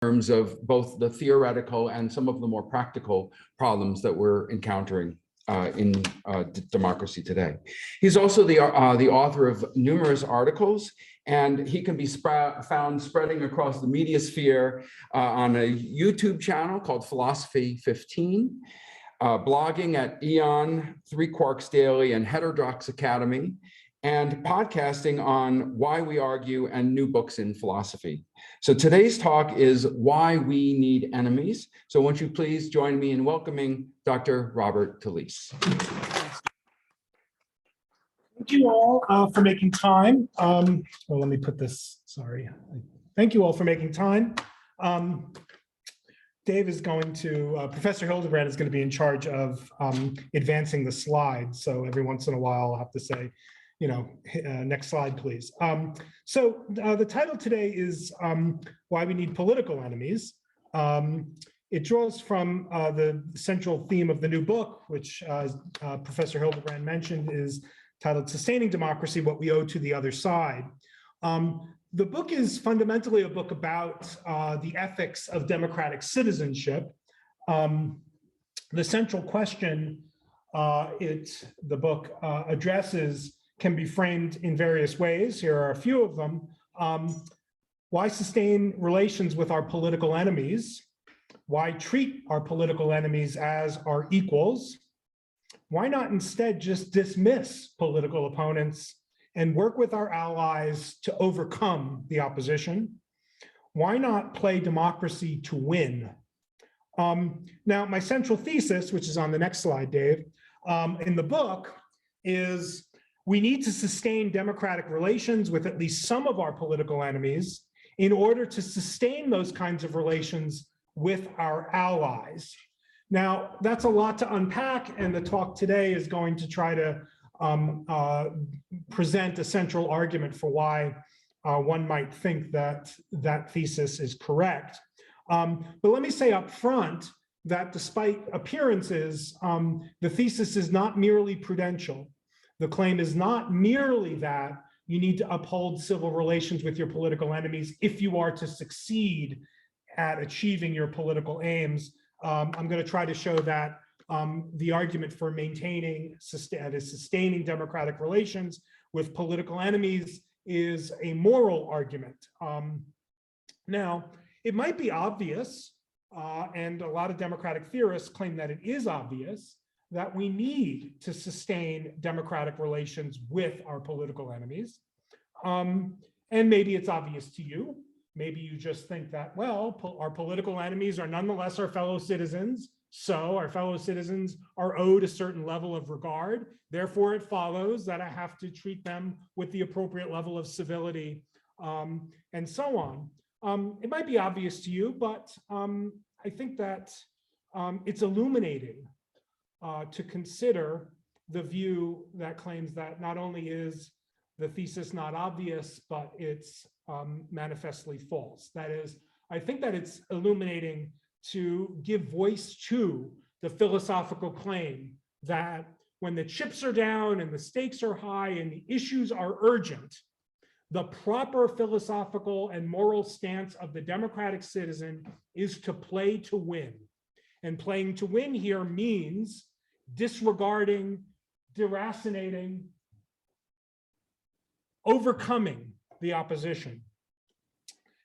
terms of both the theoretical and some of the more practical problems that we're encountering in democracy today. He's also the author of numerous articles, and he can be found spreading across the media sphere on a YouTube channel called Philosophy 15, blogging at Eon, 3 Quarks Daily, and Heterodox Academy, and podcasting on Why We Argue and New Books in Philosophy. So today's talk is Why We Need Enemies. So won't you please join me in welcoming Dr. Robert Talisse. Thank you all for making time. Well, let me put this, sorry. Thank you all for making time. Dave is going to, Professor Hildebrand is going to be in charge of advancing the slides. So every once in a while, I'll have to say, you know, next slide, please. So the title today is Why We Need Political Enemies. It draws from the central theme of the new book, which Professor Hildebrand mentioned, is titled Sustaining Democracy, What We Owe to the Other Side. The book is fundamentally a book about the ethics of democratic citizenship. The central question the book addresses can be framed in various ways. Here are a few of them. Why sustain relations with our political enemies? Why treat our political enemies as our equals? Why not instead just dismiss political opponents and work with our allies to overcome the opposition? Why not play democracy to win? Now, my central thesis, which is on the next slide, Dave, in the book is we need to sustain democratic relations with at least some of our political enemies in order to sustain those kinds of relations with our allies. Now, that's a lot to unpack, and the talk today is going to try to present a central argument for why one might think that that thesis is correct. But let me say up front that despite appearances, the thesis is not merely prudential. The claim is not merely that you need to uphold civil relations with your political enemies if you are to succeed at achieving your political aims. I'm going to try to show that the argument for sustaining democratic relations with political enemies is a moral argument. Now, it might be obvious, and a lot of democratic theorists claim that it is obvious, that we need to sustain democratic relations with our political enemies. And maybe it's obvious to you. Maybe you just think that, well, our political enemies are nonetheless our fellow citizens. So our fellow citizens are owed a certain level of regard. Therefore, it follows that I have to treat them with the appropriate level of civility, and so on. It might be obvious to you, but I think that it's illuminating to consider the view that claims that not only is the thesis not obvious, but it's manifestly false. That is, I think that it's illuminating to give voice to the philosophical claim that when the chips are down and the stakes are high and the issues are urgent, the proper philosophical and moral stance of the democratic citizen is to play to win. And playing to win here means disregarding, deracinating, overcoming the opposition.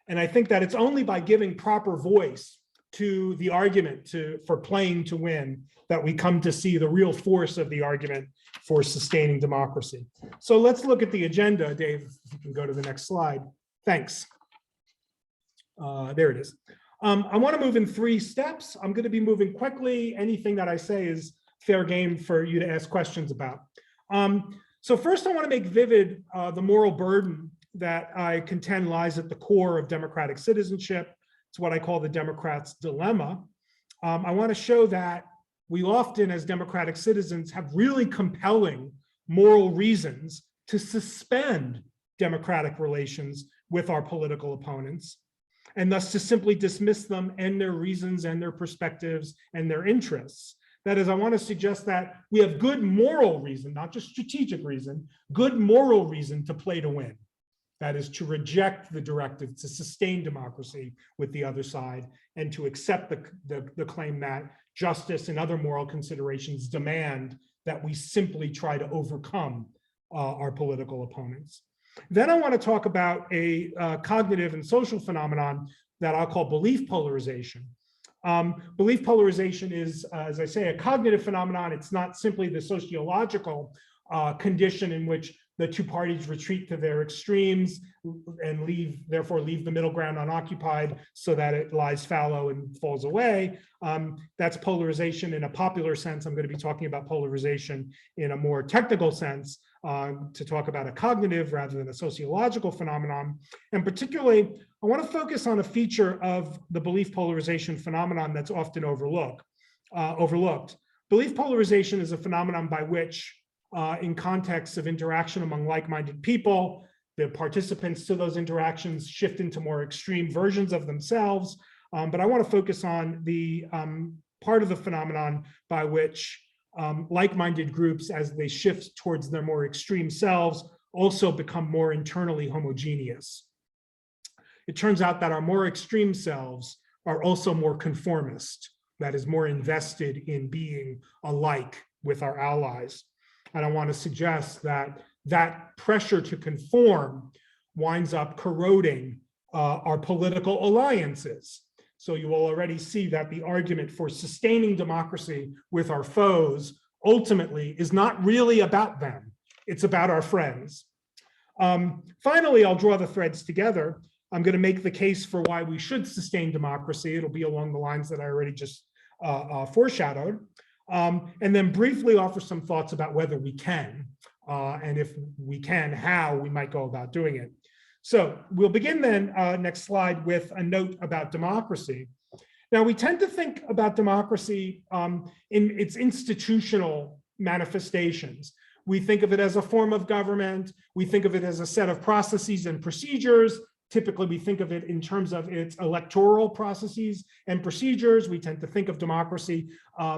And I think that it's only by giving proper voice to the argument for playing to win that we come to see the real force of the argument for sustaining democracy. So let's look at the agenda. Dave, if you can go to the next slide. Thanks. There it is. I want to move in 3 steps. I'm going to be moving quickly. Anything that I say is fair game for you to ask questions about. So first, I want to make vivid the moral burden that I contend lies at the core of democratic citizenship. It's what I call the Democrats' dilemma. I want to show that we often, as democratic citizens, have really compelling moral reasons to suspend democratic relations with our political opponents, and thus to simply dismiss them and their reasons and their perspectives and their interests. That is, I want to suggest that we have good moral reason, not just strategic reason, good moral reason to play to win. that is to reject the directive to sustain democracy with the other side, and to accept the claim that justice and other moral considerations demand that we simply try to overcome our political opponents. Then I want to talk about a cognitive and social phenomenon that I'll call belief polarization. Belief polarization is, as I say, a cognitive phenomenon. It's not simply the sociological condition in which the two parties retreat to their extremes and therefore leave the middle ground unoccupied so that it lies fallow and falls away. That's polarization in a popular sense. I'm going to be talking about polarization in a more technical sense to talk about a cognitive rather than a sociological phenomenon. And particularly, I want to focus on a feature of the belief polarization phenomenon that's often overlooked. Belief polarization is a phenomenon by which in contexts of interaction among like-minded people, the participants to those interactions shift into more extreme versions of themselves. But I want to focus on the part of the phenomenon by which like-minded groups, as they shift towards their more extreme selves, also become more internally homogeneous. It turns out that our more extreme selves are also more conformist, that is, more invested in being alike with our allies. And I want to suggest that that pressure to conform winds up corroding our political alliances. So you will already see that the argument for sustaining democracy with our foes ultimately is not really about them. It's about our friends. Finally, I'll draw the threads together. I'm going to make the case for why we should sustain democracy. It'll be along the lines that I already just foreshadowed. And then briefly offer some thoughts about whether we can, and if we can, how we might go about doing it. So we'll begin then, next slide, with a note about democracy. Now, we tend to think about democracy in its institutional manifestations. We think of it as a form of government. We think of it as a set of processes and procedures. Typically, we think of it in terms of its electoral processes and procedures. We tend to think of democracy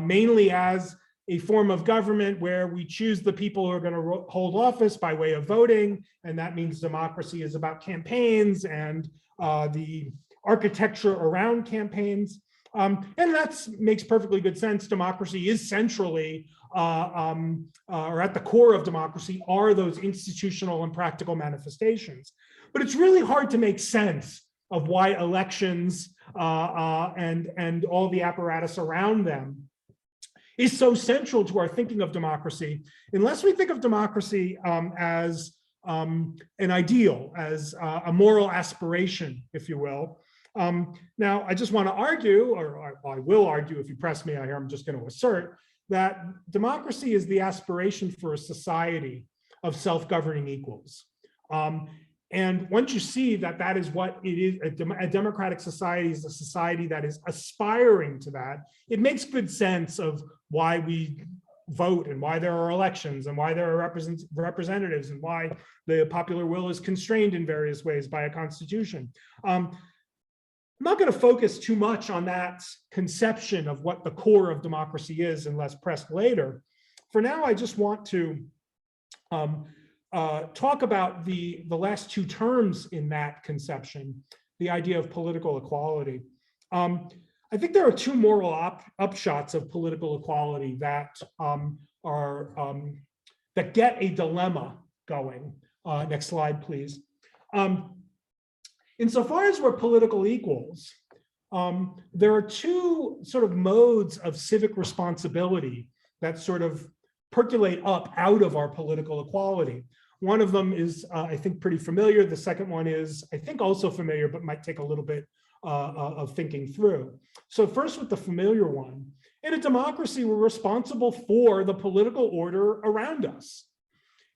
mainly as a form of government where we choose the people who are going to hold office by way of voting. And that means democracy is about campaigns and the architecture around campaigns. And that makes perfectly good sense. Democracy is centrally, or at the core of democracy, are those institutional and practical manifestations. But it's really hard to make sense of why elections and all the apparatus around them is so central to our thinking of democracy, unless we think of democracy as an ideal, as a moral aspiration, if you will. Now, I just want to argue, or I will argue if you press me, I'm just going to assert that democracy is the aspiration for a society of self-governing equals. And once you see that that is what it is, a democratic society is a society that is aspiring to that, it makes good sense of why we vote and why there are elections and why there are representatives and why the popular will is constrained in various ways by a constitution. I'm not going to focus too much on that conception of what the core of democracy is unless pressed later. For now, I just want to talk about the last two terms in that conception, the idea of political equality. I think there are two moral upshots of political equality that that get a dilemma going. Next slide, please. Insofar as we're political equals, there are two sort of modes of civic responsibility that sort of percolate up out of our political equality. One of them is, I think, pretty familiar. The second one is, I think, also familiar, but might take a little bit of thinking through. So first, with the familiar one, in a democracy, we're responsible for the political order around us.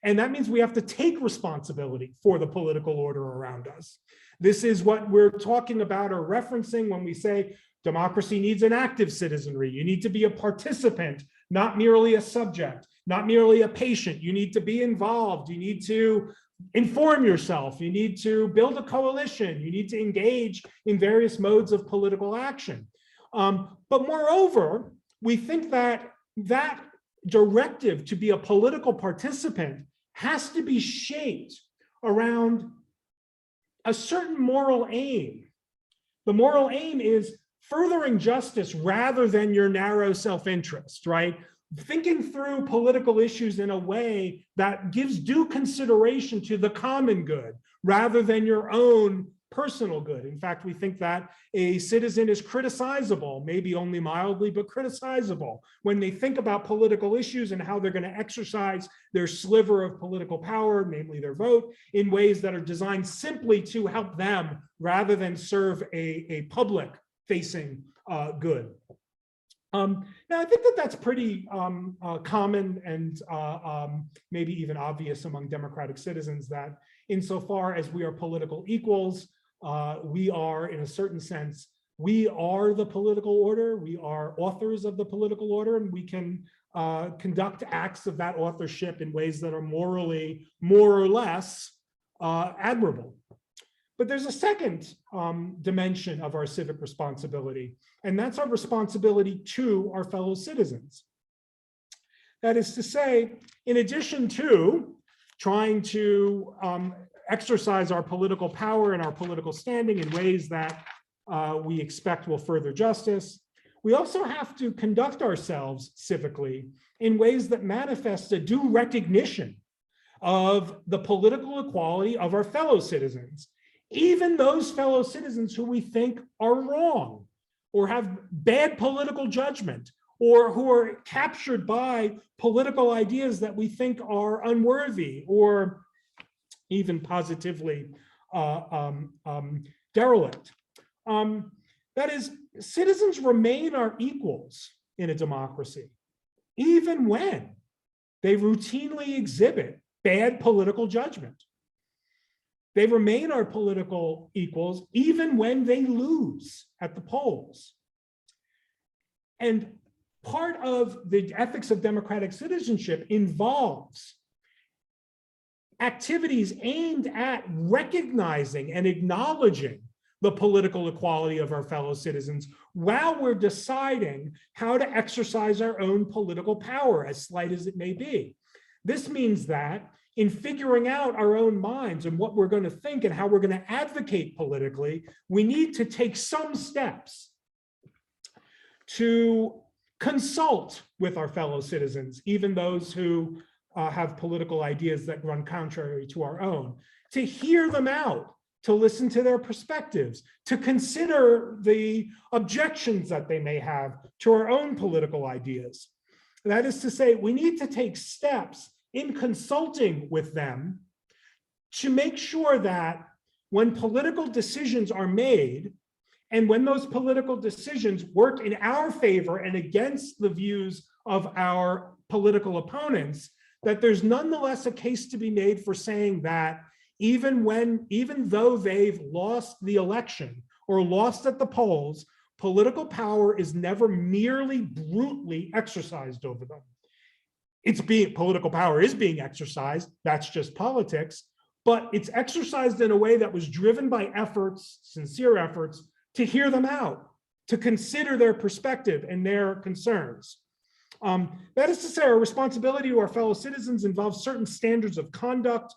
And that means we have to take responsibility for the political order around us. This is what we're talking about or referencing when we say democracy needs an active citizenry. You need to be a participant, not merely a subject, not merely a patient. You need to be involved. You need to inform yourself. You need to build a coalition. You need to engage in various modes of political action. But moreover, we think that that directive to be a political participant has to be shaped around a certain moral aim. The moral aim is furthering justice rather than your narrow self-interest, right? Thinking through political issues in a way that gives due consideration to the common good rather than your own personal good. In fact, we think that a citizen is criticizable, maybe only mildly, but criticizable when they think about political issues and how they're going to exercise their sliver of political power, namely their vote, in ways that are designed simply to help them rather than serve a public-facing good. Now, I think that that's pretty common and maybe even obvious among democratic citizens, that insofar as we are political equals, we are, in a certain sense, we are the political order, we are authors of the political order, and we can conduct acts of that authorship in ways that are morally, more or less, admirable. But there's a second dimension of our civic responsibility, and that's our responsibility to our fellow citizens. That is to say, in addition to trying to exercise our political power and our political standing in ways that we expect will further justice, we also have to conduct ourselves civically in ways that manifest a due recognition of the political equality of our fellow citizens, even those fellow citizens who we think are wrong or have bad political judgment or who are captured by political ideas that we think are unworthy or even positively derelict. That is, citizens remain our equals in a democracy, even when they routinely exhibit bad political judgment. They remain our political equals even when they lose at the polls. And part of the ethics of democratic citizenship involves activities aimed at recognizing and acknowledging the political equality of our fellow citizens while we're deciding how to exercise our own political power, as slight as it may be. This means that in figuring out our own minds and what we're going to think and how we're going to advocate politically, we need to take some steps to consult with our fellow citizens, even those who have political ideas that run contrary to our own, to hear them out, to listen to their perspectives, to consider the objections that they may have to our own political ideas. That is to say, we need to take steps in consulting with them to make sure that when political decisions are made, and when those political decisions work in our favor and against the views of our political opponents, that there's nonetheless a case to be made for saying that even though they've lost the election or lost at the polls, political power is never merely brutally exercised over them. Political power is being exercised, that's just politics, but it's exercised in a way that was driven by efforts, sincere efforts, to hear them out, to consider their perspective and their concerns. That is to say, our responsibility to our fellow citizens involves certain standards of conduct.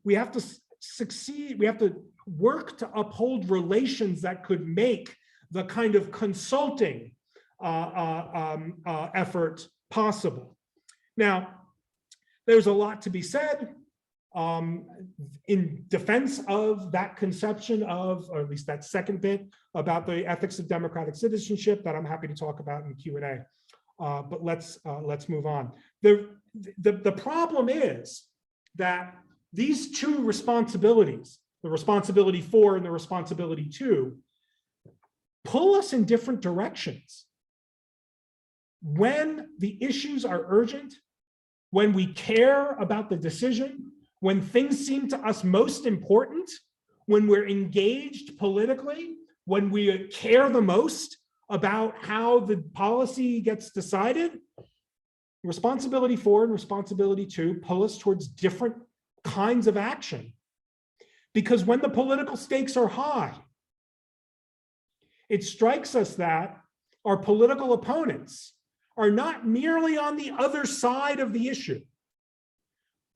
We have to succeed, we have to work to uphold relations that could make the kind of consulting effort possible. Now, there's a lot to be said in defense of that conception of, or at least that second bit, about the ethics of democratic citizenship that I'm happy to talk about in Q&A. But let's move on. The problem is that these two responsibilities, the responsibility for and the responsibility to, pull us in different directions. When the issues are urgent, when we care about the decision, when things seem to us most important, when we're engaged politically, when we care the most about how the policy gets decided, responsibility for and responsibility to pull us towards different kinds of action. Because when the political stakes are high, it strikes us that our political opponents are not merely on the other side of the issue.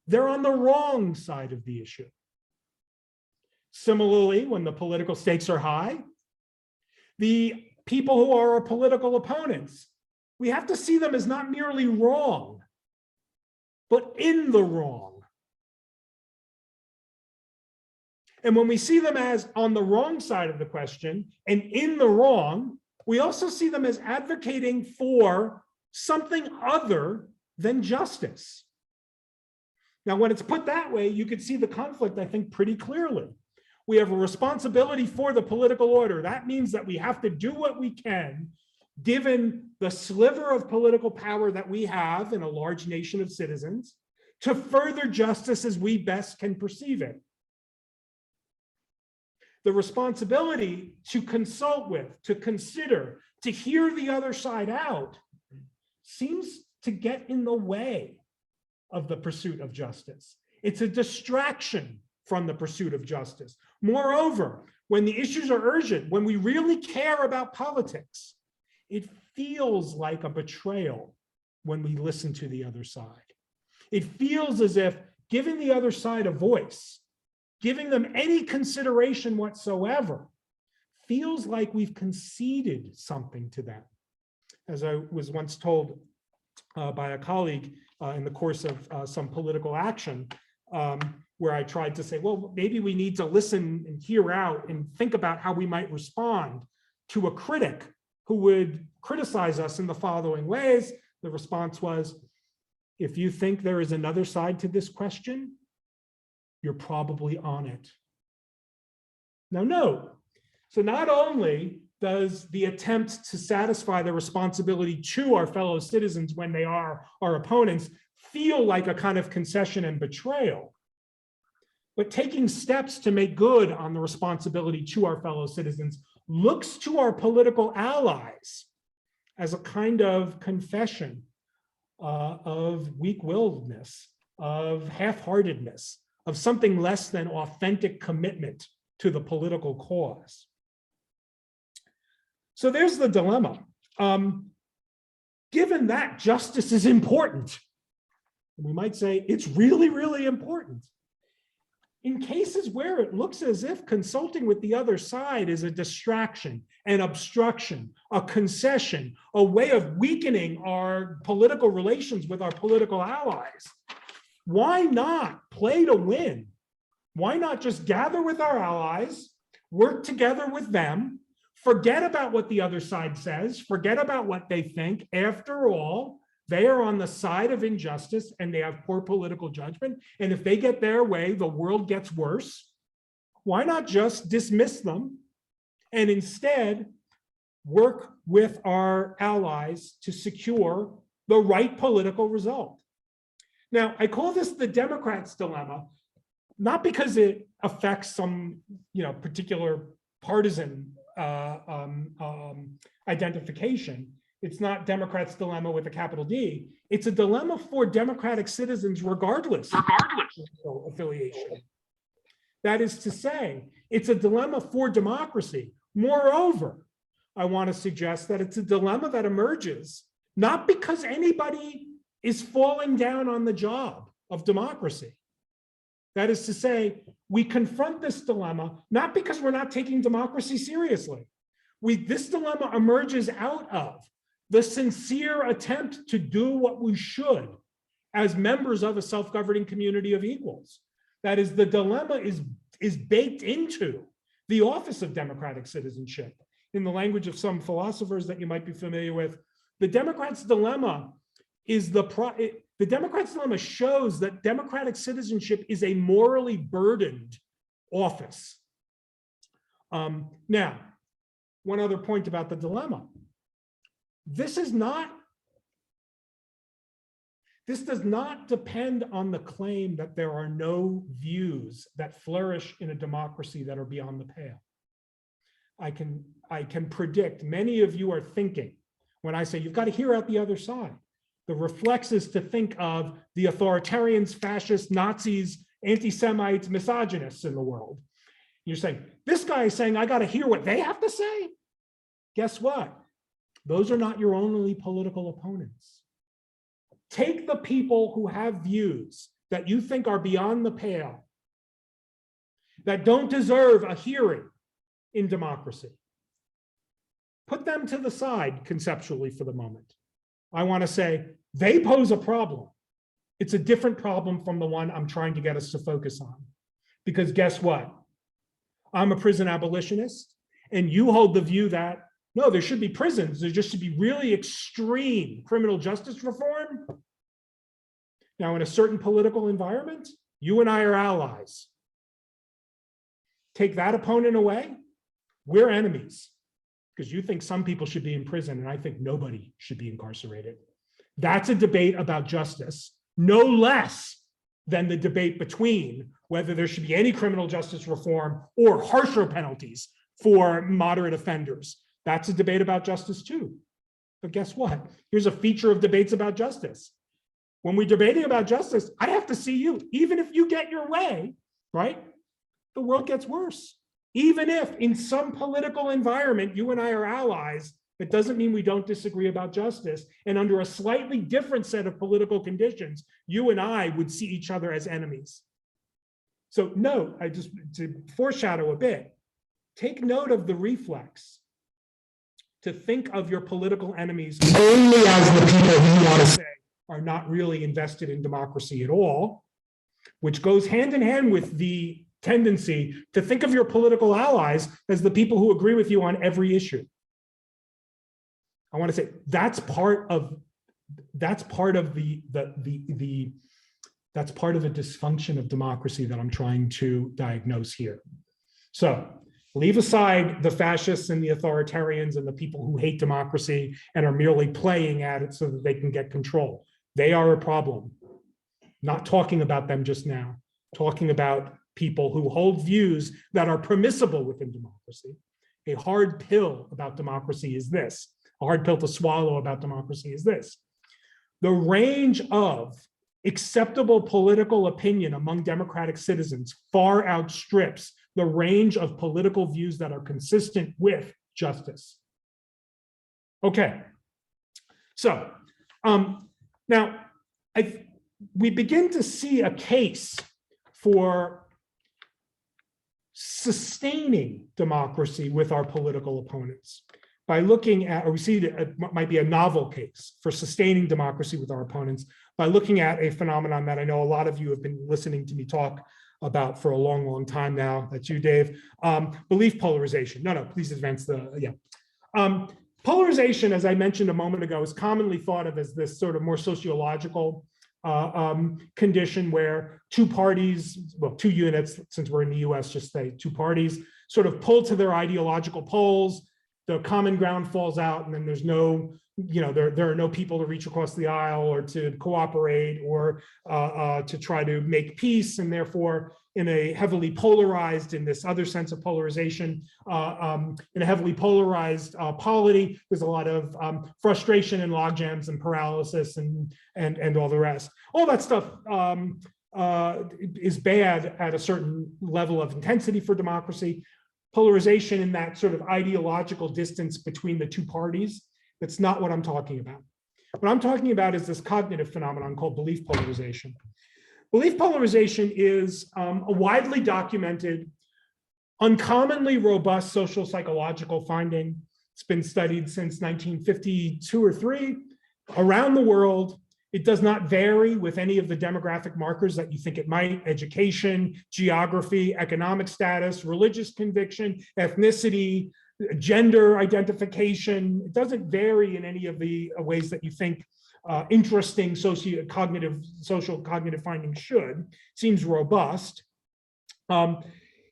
They're on the wrong side of the issue. Similarly, when the political stakes are high, the people who are our political opponents, we have to see them as not merely wrong, but in the wrong. And when we see them as on the wrong side of the question and in the wrong, we also see them as advocating for something other than justice. Now, when it's put that way, you can see the conflict, I think, pretty clearly. We have a responsibility for the political order. That means that we have to do what we can, given the sliver of political power that we have in a large nation of citizens, to further justice as we best can perceive it. The responsibility to consult with, to consider, to hear the other side out seems to get in the way of the pursuit of justice. It's a distraction from the pursuit of justice. Moreover, when the issues are urgent, when we really care about politics, it feels like a betrayal when we listen to the other side. It feels as if giving the other side a voice, giving them any consideration whatsoever, feels like we've conceded something to them. As I was once told by a colleague in the course of some political action, where I tried to say, well, maybe we need to listen and hear out and think about how we might respond to a critic who would criticize us in the following ways. The response was, if you think there is another side to this question, you're probably on it. Now, no. So not only does the attempt to satisfy the responsibility to our fellow citizens when they are our opponents feel like a kind of concession and betrayal, but taking steps to make good on the responsibility to our fellow citizens looks to our political allies as a kind of confession of weak-willedness, of half-heartedness, of something less than authentic commitment to the political cause. So there's the dilemma. Given that justice is important, we might say it's really, really important. In cases where it looks as if consulting with the other side is a distraction, an obstruction, a concession, a way of weakening our political relations with our political allies, why not play to win? Why not just gather with our allies, work together with them, forget about what the other side says, forget about what they think. After all, they are on the side of injustice and they have poor political judgment. And if they get their way, the world gets worse. Why not just dismiss them and instead work with our allies to secure the right political result? Now, I call this the Democrats' dilemma, not because it affects some particular partisan identification. It's not Democrats' dilemma with a capital D. It's a dilemma for democratic citizens regardless of affiliation. That is to say, it's a dilemma for democracy. Moreover, I want to suggest that it's a dilemma that emerges not because anybody is falling down on the job of democracy. That is to say, we confront this dilemma not because we're not taking democracy seriously. This dilemma emerges out of the sincere attempt to do what we should as members of a self-governing community of equals. That is, the dilemma is baked into the office of democratic citizenship. In the language of some philosophers that you might be familiar with, the Democrats' dilemma is the Democrats' dilemma shows that democratic citizenship is a morally burdened office. Now, one other point about the dilemma. This does not depend on the claim that there are no views that flourish in a democracy that are beyond the pale. I can predict many of you are thinking, when I say you've got to hear out the other side, the reflex is to think of the authoritarians, fascists, Nazis, anti-Semites, misogynists in the world. You're saying, this guy is saying, I got to hear what they have to say? Guess what? Those are not your only political opponents. Take the people who have views that you think are beyond the pale that don't deserve a hearing in democracy. Put them to the side conceptually for the moment. I want to say they pose a problem. It's a different problem from the one I'm trying to get us to focus on. Because guess what? I'm a prison abolitionist, and you hold the view that, no, there should be prisons. There just should be really extreme criminal justice reform. Now, in a certain political environment, you and I are allies. Take that opponent away, we're enemies. Because you think some people should be in prison, and I think nobody should be incarcerated. That's a debate about justice, no less than the debate between whether there should be any criminal justice reform or harsher penalties for moderate offenders. That's a debate about justice too. But guess what? Here's a feature of debates about justice. When we're debating about justice, I have to see you. Even if you get your way, right? The world gets worse. Even if in some political environment, you and I are allies, it doesn't mean we don't disagree about justice. And under a slightly different set of political conditions, you and I would see each other as enemies. So no, to foreshadow a bit, take note of the reflex to think of your political enemies only as the people who you want to say are not really invested in democracy at all, which goes hand in hand with the tendency to think of your political allies as the people who agree with you on every issue. I want to say that's part of the dysfunction of democracy that I'm trying to diagnose here. So leave aside the fascists and the authoritarians and the people who hate democracy and are merely playing at it so that they can get control. They are a problem. Not talking about them just now, talking about people who hold views that are permissible within democracy. A hard pill about democracy is this. A hard pill to swallow about democracy is this. The range of acceptable political opinion among democratic citizens far outstrips the range of political views that are consistent with justice. Okay, so now we begin to see a case for sustaining democracy with our political opponents by looking at, or we see that it might be a novel case for sustaining democracy with our opponents by looking at a phenomenon that I know a lot of you have been listening to me talk about for a long, long time now. That's you, Dave. Belief polarization. No, please advance the, polarization, as I mentioned a moment ago, is commonly thought of as this sort of more sociological condition where two parties, well, two units, since we're in the US, just say two parties, sort of pull to their ideological poles, the common ground falls out, and then there's no, there are no people to reach across the aisle or to cooperate or to try to make peace, and therefore in a heavily polarized, in this other sense of polarization, in a heavily polarized polity, there's a lot of frustration and logjams and paralysis and all the rest. All that stuff is bad at a certain level of intensity for democracy. Polarization in that sort of ideological distance between the two parties, that's not what I'm talking about. What I'm talking about is this cognitive phenomenon called belief polarization. Belief polarization is a widely documented, uncommonly robust social psychological finding. It's been studied since 1952 or 3 around the world. It does not vary with any of the demographic markers that you think it might: education, geography, economic status, religious conviction, ethnicity, gender identification. It doesn't vary in any of the ways that you think interesting social cognitive findings should. Seems robust.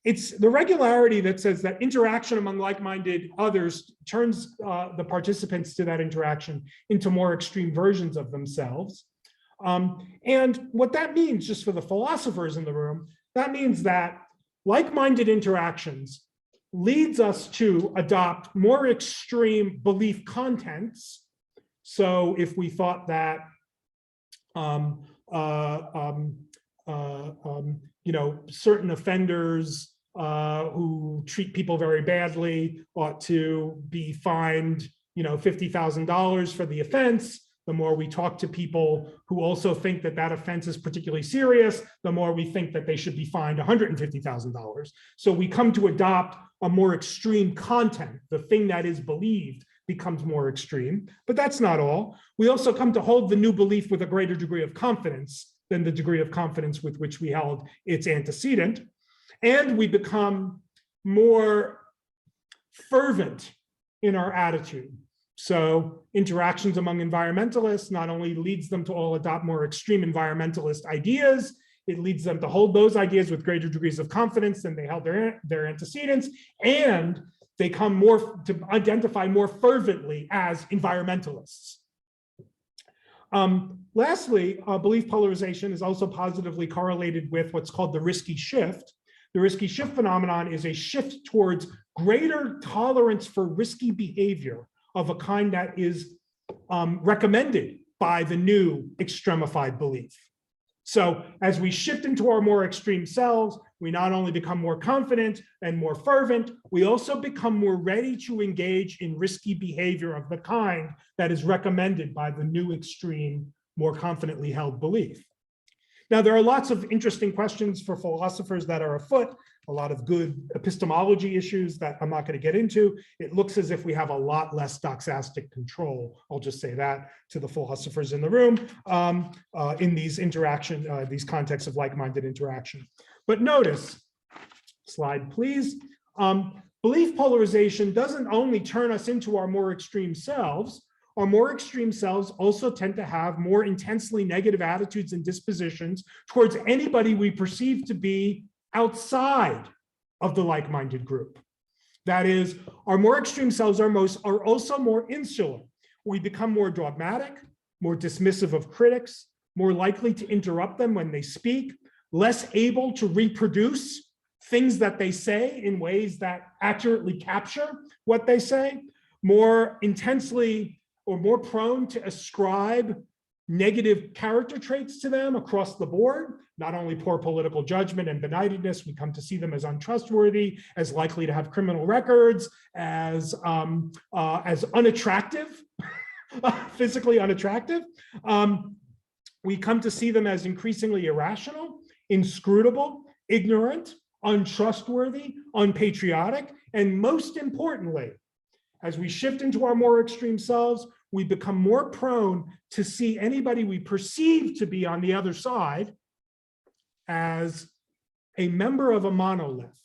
It's the regularity that says that interaction among like-minded others turns the participants to that interaction into more extreme versions of themselves. And what that means, just for the philosophers in the room, that means that like-minded interactions leads us to adopt more extreme belief contents. So if we thought that certain offenders who treat people very badly ought to be fined, $50,000 for the offense, the more we talk to people who also think that that offense is particularly serious, the more we think that they should be fined $150,000. So we come to adopt a more extreme content. The thing that is believed becomes more extreme, but that's not all. We also come to hold the new belief with a greater degree of confidence than the degree of confidence with which we held its antecedent. And we become more fervent in our attitude. So interactions among environmentalists not only leads them to all adopt more extreme environmentalist ideas, it leads them to hold those ideas with greater degrees of confidence than they held their antecedents, and they come more to identify more fervently as environmentalists. Lastly, belief polarization is also positively correlated with what's called the risky shift. The risky shift phenomenon is a shift towards greater tolerance for risky behavior of a kind that is recommended by the new extremified belief. So as we shift into our more extreme selves, we not only become more confident and more fervent, we also become more ready to engage in risky behavior of the kind that is recommended by the new extreme, more confidently held belief. Now, there are lots of interesting questions for philosophers that are afoot, a lot of good epistemology issues that I'm not going to get into. It looks as if we have a lot less doxastic control, I'll just say that to the philosophers in the room, in these these contexts of like-minded interaction. But notice, slide please, belief polarization doesn't only turn us into our more extreme selves. Our more extreme selves also tend to have more intensely negative attitudes and dispositions towards anybody we perceive to be outside of the like-minded group. That is, our more extreme selves are also more insular. We become more dogmatic, more dismissive of critics, more likely to interrupt them when they speak, less able to reproduce things that they say in ways that accurately capture what they say, more intensely or more prone to ascribe negative character traits to them across the board, not only poor political judgment and benightedness, we come to see them as untrustworthy, as likely to have criminal records, as unattractive, physically unattractive. We come to see them as increasingly irrational, inscrutable, ignorant, untrustworthy, unpatriotic, and most importantly, as we shift into our more extreme selves, we become more prone to see anybody we perceive to be on the other side as a member of a monolith.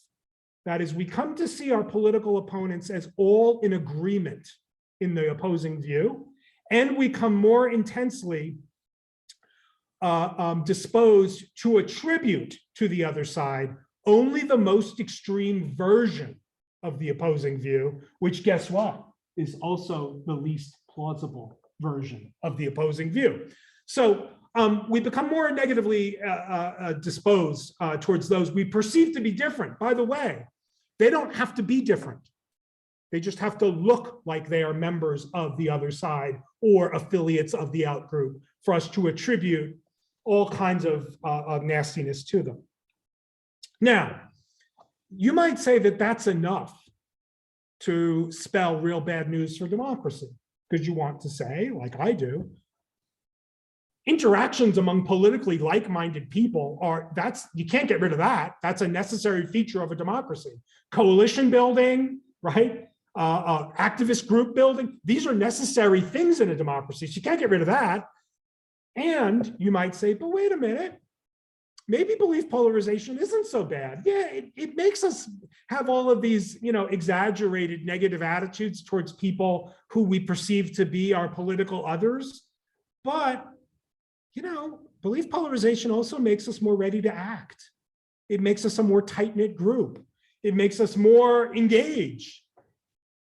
That is, we come to see our political opponents as all in agreement in the opposing view, and we come more intensely disposed to attribute to the other side only the most extreme version of the opposing view, which, guess what, is also the least plausible version of the opposing view. So we become more negatively disposed towards those we perceive to be different. By the way, they don't have to be different. They just have to look like they are members of the other side or affiliates of the outgroup for us to attribute all kinds of nastiness to them. Now, you might say that that's enough to spell real bad news for democracy, because you want to say, like I do, interactions among politically like-minded people you can't get rid of that. That's a necessary feature of a democracy. Coalition building, right? Activist group building, these are necessary things in a democracy. So you can't get rid of that. And you might say, but wait a minute, maybe belief polarization isn't so bad. Yeah, it makes us have all of these, exaggerated negative attitudes towards people who we perceive to be our political others. But, belief polarization also makes us more ready to act. It makes us a more tight-knit group. It makes us more engaged.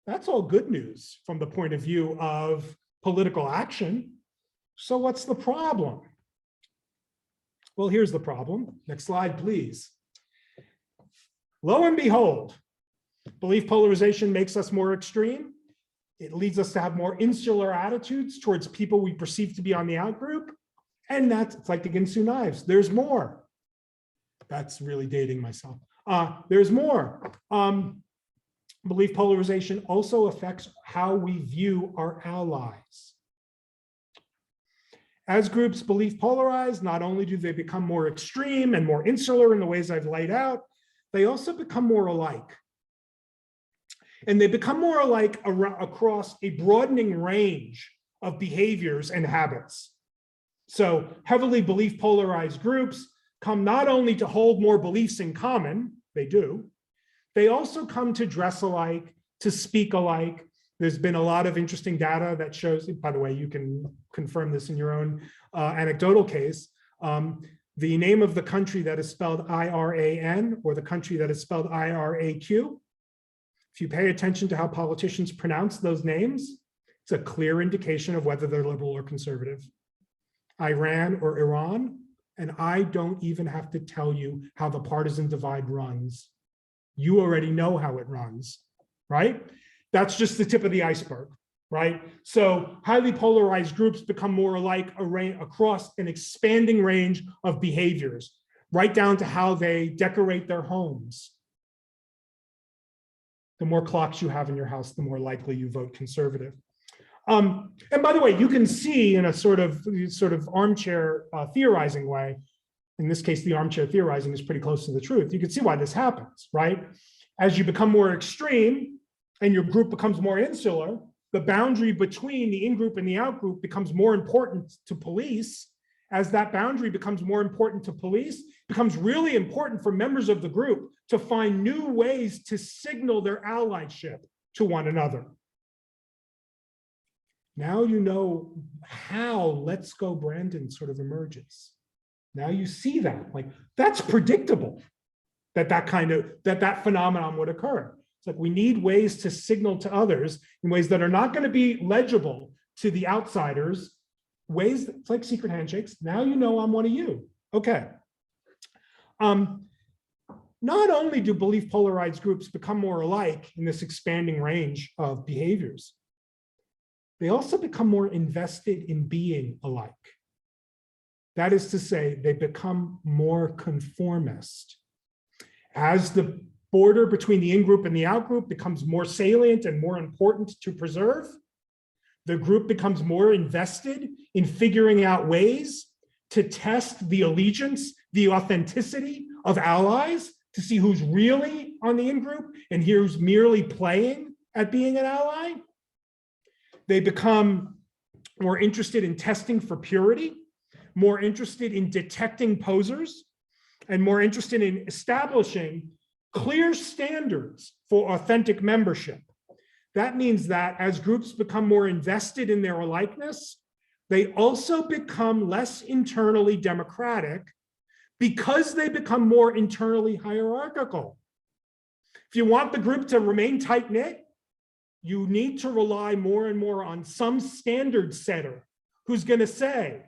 That's all good news from the point of view of political action. So what's the problem? Well, here's the problem. Next slide, please. Lo and behold, belief polarization makes us more extreme. It leads us to have more insular attitudes towards people we perceive to be on the outgroup. And it's like the Ginsu knives. There's more. That's really dating myself. There's more. Belief polarization also affects how we view our allies. As groups belief polarize, not only do they become more extreme and more insular in the ways I've laid out, they also become more alike. And they become more alike across a broadening range of behaviors and habits. So heavily belief polarized groups come not only to hold more beliefs in common, they do, they also come to dress alike, to speak alike. There's been a lot of interesting data that shows, by the way, you can confirm this in your own anecdotal case. The name of the country that is spelled IRAN or the country that is spelled IRAQ, if you pay attention to how politicians pronounce those names, it's a clear indication of whether they're liberal or conservative. Iran or Iran, and I don't even have to tell you how the partisan divide runs. You already know how it runs, right? That's just the tip of the iceberg, right? So highly polarized groups become more alike across an expanding range of behaviors, right down to how they decorate their homes. The more clocks you have in your house, the more likely you vote conservative. And by the way, you can see in a sort of armchair theorizing way, in this case, the armchair theorizing is pretty close to the truth. You can see why this happens, right? As you become more extreme and your group becomes more insular, the boundary between the in-group and the out-group becomes more important to police. As that boundary becomes more important to police, it becomes really important for members of the group to find new ways to signal their allyship to one another. Now you know how Let's Go Brandon sort of emerges. Now you see that, like, that's predictable that phenomenon would occur. It's like we need ways to signal to others in ways that are not going to be legible to the outsiders, ways it's like secret handshakes. Now you know I'm one of you. Okay. Not only do belief polarized groups become more alike in this expanding range of behaviors, they also become more invested in being alike. That is to say, they become more conformist. As the border between the in-group and the out-group becomes more salient and more important to preserve, the group becomes more invested in figuring out ways to test the allegiance, the authenticity of allies, to see who's really on the in-group and who's merely playing at being an ally. They become more interested in testing for purity, more interested in detecting posers, and more interested in establishing clear standards for authentic membership. That means that as groups become more invested in their alikeness, they also become less internally democratic because they become more internally hierarchical. If you want the group to remain tight-knit, you need to rely more and more on some standard setter who's going to say,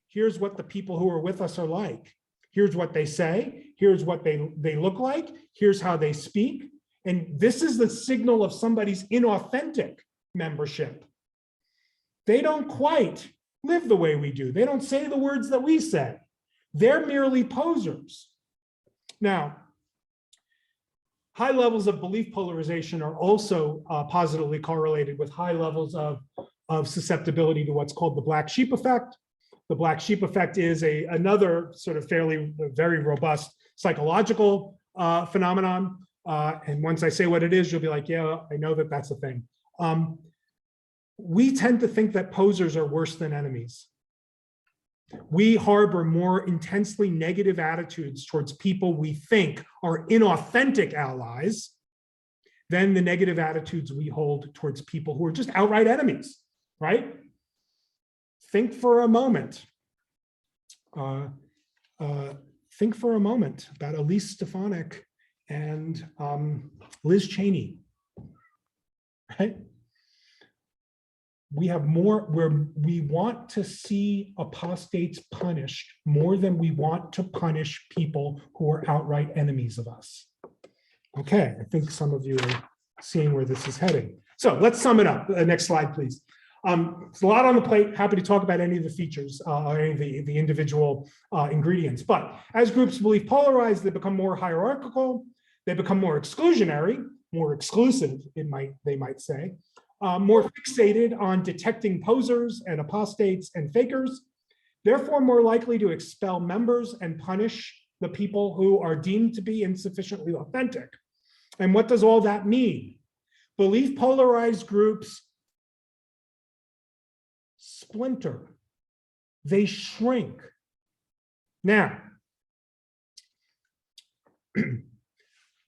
here's what the people who are with us are like. Here's what they say. Here's what they look like. Here's how they speak. And this is the signal of somebody's inauthentic membership. They don't quite live the way we do. They don't say the words that we say. They're merely posers. Now, high levels of belief polarization are also positively correlated with high levels of susceptibility to what's called the black sheep effect. The black sheep effect is another sort of very robust psychological phenomenon. And once I say what it is, you'll be like, yeah, I know that that's a thing. We tend to think that posers are worse than enemies. We harbor more intensely negative attitudes towards people we think are inauthentic allies than the negative attitudes we hold towards people who are just outright enemies, right? Think for a moment. Think for a moment about Elise Stefanik and Liz Cheney, right? We have more where we want to see apostates punished more than we want to punish people who are outright enemies of us. Okay, I think some of you are seeing where this is heading. So let's sum it up. Next slide, please. There's a lot on the plate. Happy to talk about any of the features or any of the individual ingredients. But as groups belief polarize, they become more hierarchical. They become more exclusionary, more exclusive, they might say. More fixated on detecting posers and apostates and fakers. therefore more likely to expel members and punish the people who are deemed to be insufficiently authentic. And what does all that mean? Belief polarized groups splinter, they shrink. Now,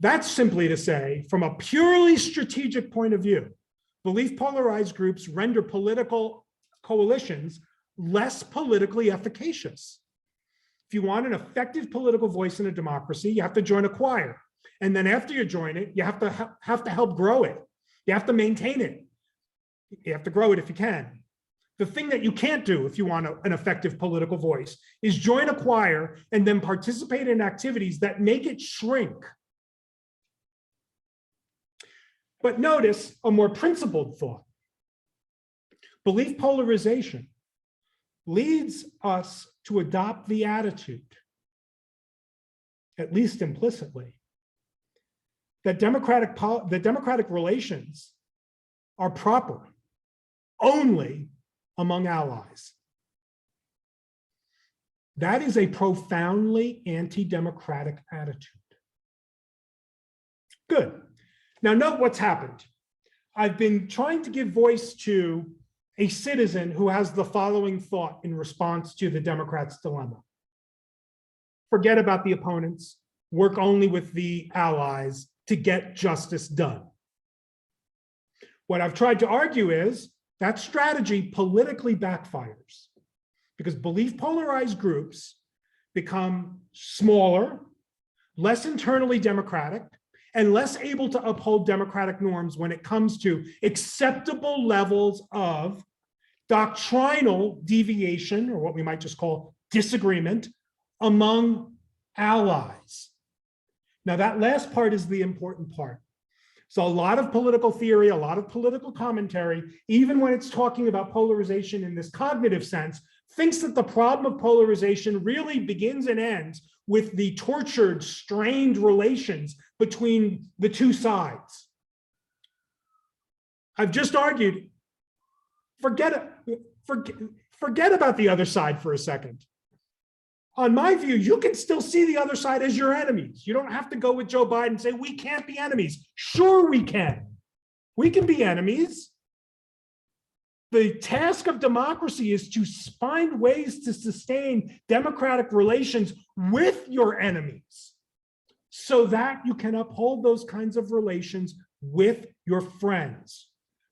that's simply to say, from a purely strategic point of view, belief polarized groups render political coalitions less politically efficacious. If you want an effective political voice in a democracy, you have to join a choir. And then after you join it, you have to help grow it. You have to maintain it. You have to grow it if you can. The thing that you can't do if you want an effective political voice is join a choir and then participate in activities that make it shrink. But notice a more principled thought. Belief polarization leads us to adopt the attitude, at least implicitly, that democratic relations are proper only among allies. That is a profoundly anti-democratic attitude. Good. Now note what's happened. I've been trying to give voice to a citizen who has the following thought in response to the Democrats' dilemma. Forget about the opponents, work only with the allies to get justice done. What I've tried to argue is that strategy politically backfires because belief polarized groups become smaller, less internally democratic, and less able to uphold democratic norms when it comes to acceptable levels of doctrinal deviation, or what we might just call disagreement, among allies. Now, that last part is the important part. So a lot of political theory, a lot of political commentary, even when it's talking about polarization in this cognitive sense, thinks that the problem of polarization really begins and ends with the tortured, strained relations between the two sides. I've just argued, forget about the other side for a second. On my view, you can still see the other side as your enemies. You don't have to go with Joe Biden and say, we can't be enemies. Sure, we can. We can be enemies. The task of democracy is to find ways to sustain democratic relations with your enemies so that you can uphold those kinds of relations with your friends.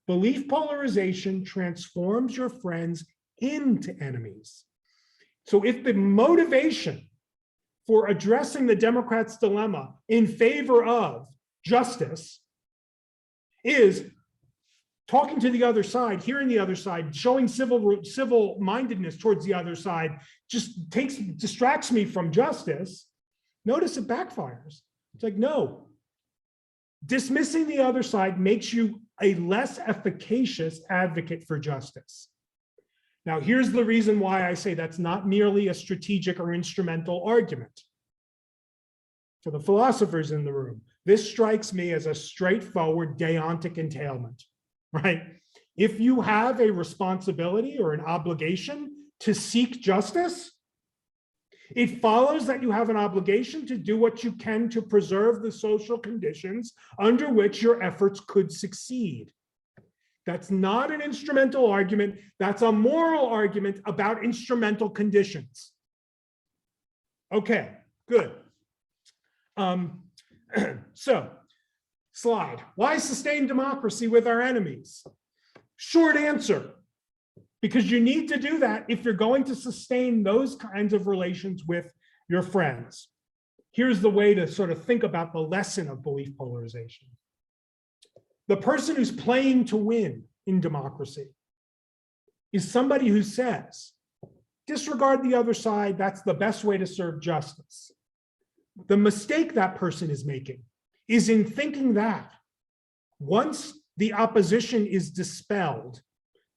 Belief polarization transforms your friends into enemies. So if the motivation for addressing the Democrats' dilemma in favor of justice is talking to the other side, hearing the other side, showing civil-mindedness towards the other side, just distracts me from justice, notice it backfires. It's like, no. Dismissing the other side makes you a less efficacious advocate for justice. Now, here's the reason why I say that's not merely a strategic or instrumental argument. For the philosophers in the room, this strikes me as a straightforward deontic entailment, right? If you have a responsibility or an obligation to seek justice, it follows that you have an obligation to do what you can to preserve the social conditions under which your efforts could succeed. That's not an instrumental argument. That's a moral argument about instrumental conditions. Okay, good. So, slide. Why sustain democracy with our enemies? Short answer, because you need to do that if you're going to sustain those kinds of relations with your friends. Here's the way to sort of think about the lesson of belief polarization. The person who's playing to win in democracy is somebody who says, disregard the other side, that's the best way to serve justice. The mistake that person is making is in thinking that once the opposition is dispelled,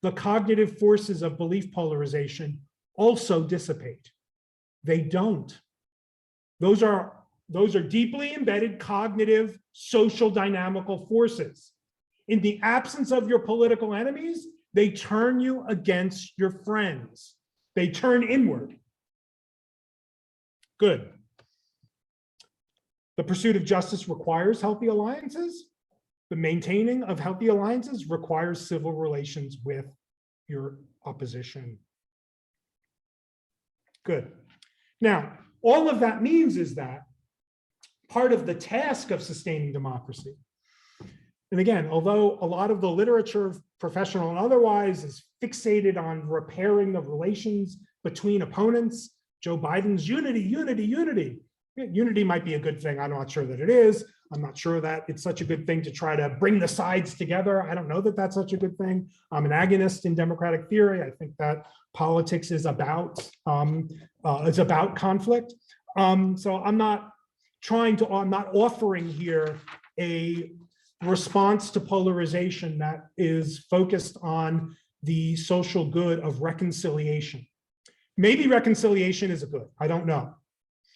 the cognitive forces of belief polarization also dissipate. They don't. Those are deeply embedded cognitive, social dynamical forces. In the absence of your political enemies, they turn you against your friends. They turn inward. Good. The pursuit of justice requires healthy alliances. The maintaining of healthy alliances requires civil relations with your opposition. Good. Now, all of that means is that part of the task of sustaining democracy, and again, although a lot of the literature, professional and otherwise, is fixated on repairing the relations between opponents, Joe Biden's unity, unity, unity. Unity might be a good thing. I'm not sure that it is. I'm not sure that it's such a good thing to try to bring the sides together. I don't know that that's such a good thing. I'm an agonist in democratic theory. I think that politics is about conflict. So I'm not offering here a response to polarization that is focused on the social good of reconciliation. Maybe reconciliation is a good, I don't know.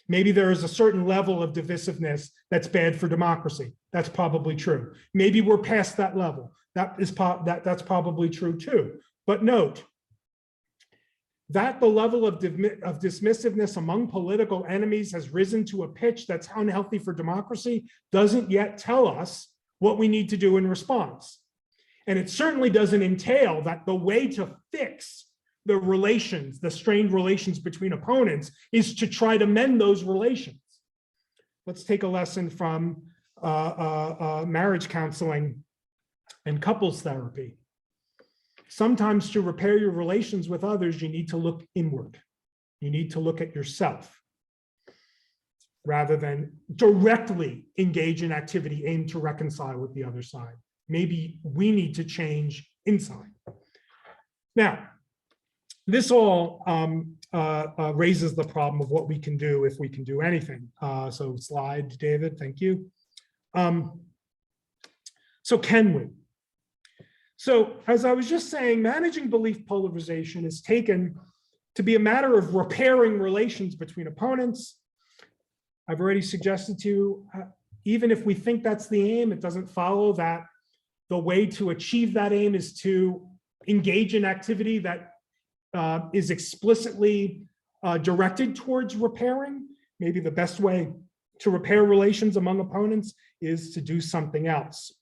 Maybe there is a certain level of divisiveness that's bad for democracy. That's probably true. Maybe we're past that level. That's probably true too. But note that the level of dismissiveness among political enemies has risen to a pitch that's unhealthy for democracy doesn't yet tell us what we need to do in response. And it certainly doesn't entail that the way to fix the relations, the strained relations between opponents, is to try to mend those relations. Let's take a lesson from marriage counseling and couples therapy. Sometimes to repair your relations with others, you need to look inward. You need to look at yourself rather than directly engage in activity aimed to reconcile with the other side. Maybe we need to change inside. Now, this all raises the problem of what we can do if we can do anything. So slide, David, thank you. So can we? So as I was just saying, managing belief polarization is taken to be a matter of repairing relations between opponents. I've already suggested to you, even if we think that's the aim, it doesn't follow that the way to achieve that aim is to engage in activity that is explicitly directed towards repairing. Maybe the best way to repair relations among opponents is to do something else.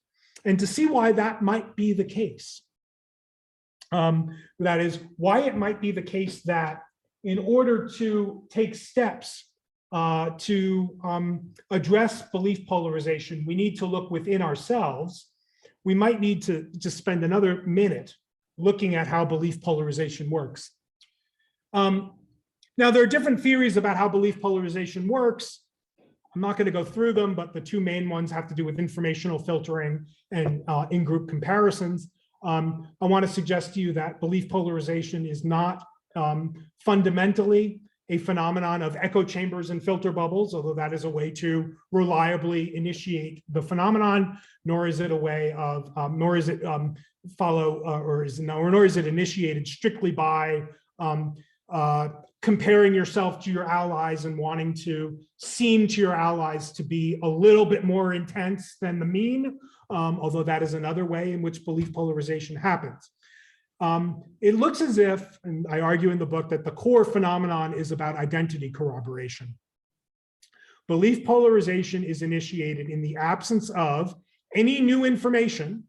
And to see why that might be the case, that is, why it might be the case that in order to take steps to address belief polarization, we need to look within ourselves. We might need to just spend another minute looking at how belief polarization works. Now, there are different theories about how belief polarization works. I'm not going to go through them, but the two main ones have to do with informational filtering and in-group comparisons. I want to suggest to you that belief polarization is not fundamentally a phenomenon of echo chambers and filter bubbles, although that is a way to reliably initiate the phenomenon, nor is it a way of, nor is it initiated strictly by comparing yourself to your allies and wanting to seem to your allies to be a little bit more intense than the mean, although that is another way in which belief polarization happens. It looks as if, and I argue in the book, that the core phenomenon is about identity corroboration. Belief polarization is initiated in the absence of any new information.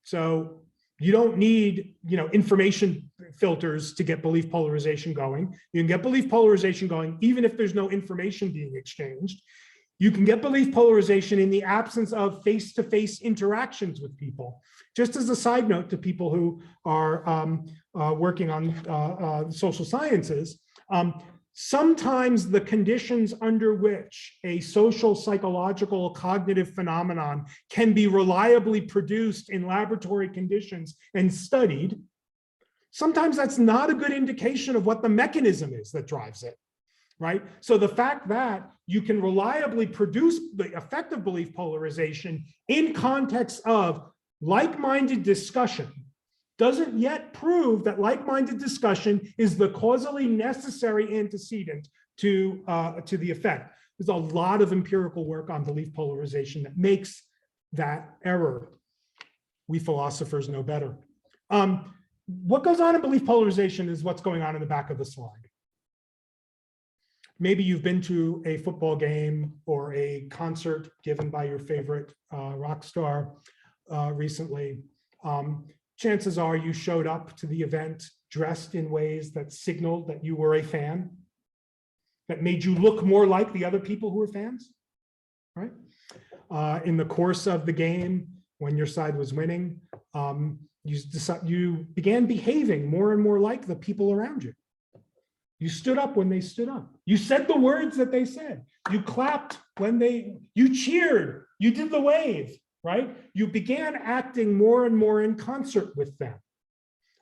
So you don't need, information filters to get belief polarization going. You can get belief polarization going even if there's no information being exchanged. You can get belief polarization in the absence of face-to-face interactions with people. Just as a side note to people who are working on social sciences, sometimes the conditions under which a social, psychological, cognitive phenomenon can be reliably produced in laboratory conditions and studied, sometimes that's not a good indication of what the mechanism is that drives it, right? So the fact that you can reliably produce the effect of belief polarization in context of like-minded discussion doesn't yet prove that like-minded discussion is the causally necessary antecedent to the effect. There's a lot of empirical work on belief polarization that makes that error. We philosophers know better. what goes on in belief polarization is what's going on in the back of the slide. Maybe you've been to a football game or a concert given by your favorite rock star recently. Chances are you showed up to the event dressed in ways that signaled that you were a fan, that made you look more like the other people who were fans, right? In the course of the game, when your side was winning, you began behaving more and more like the people around you. You stood up when they stood up. You said the words that they said. You clapped when you cheered. You did the wave, right? You began acting more and more in concert with them.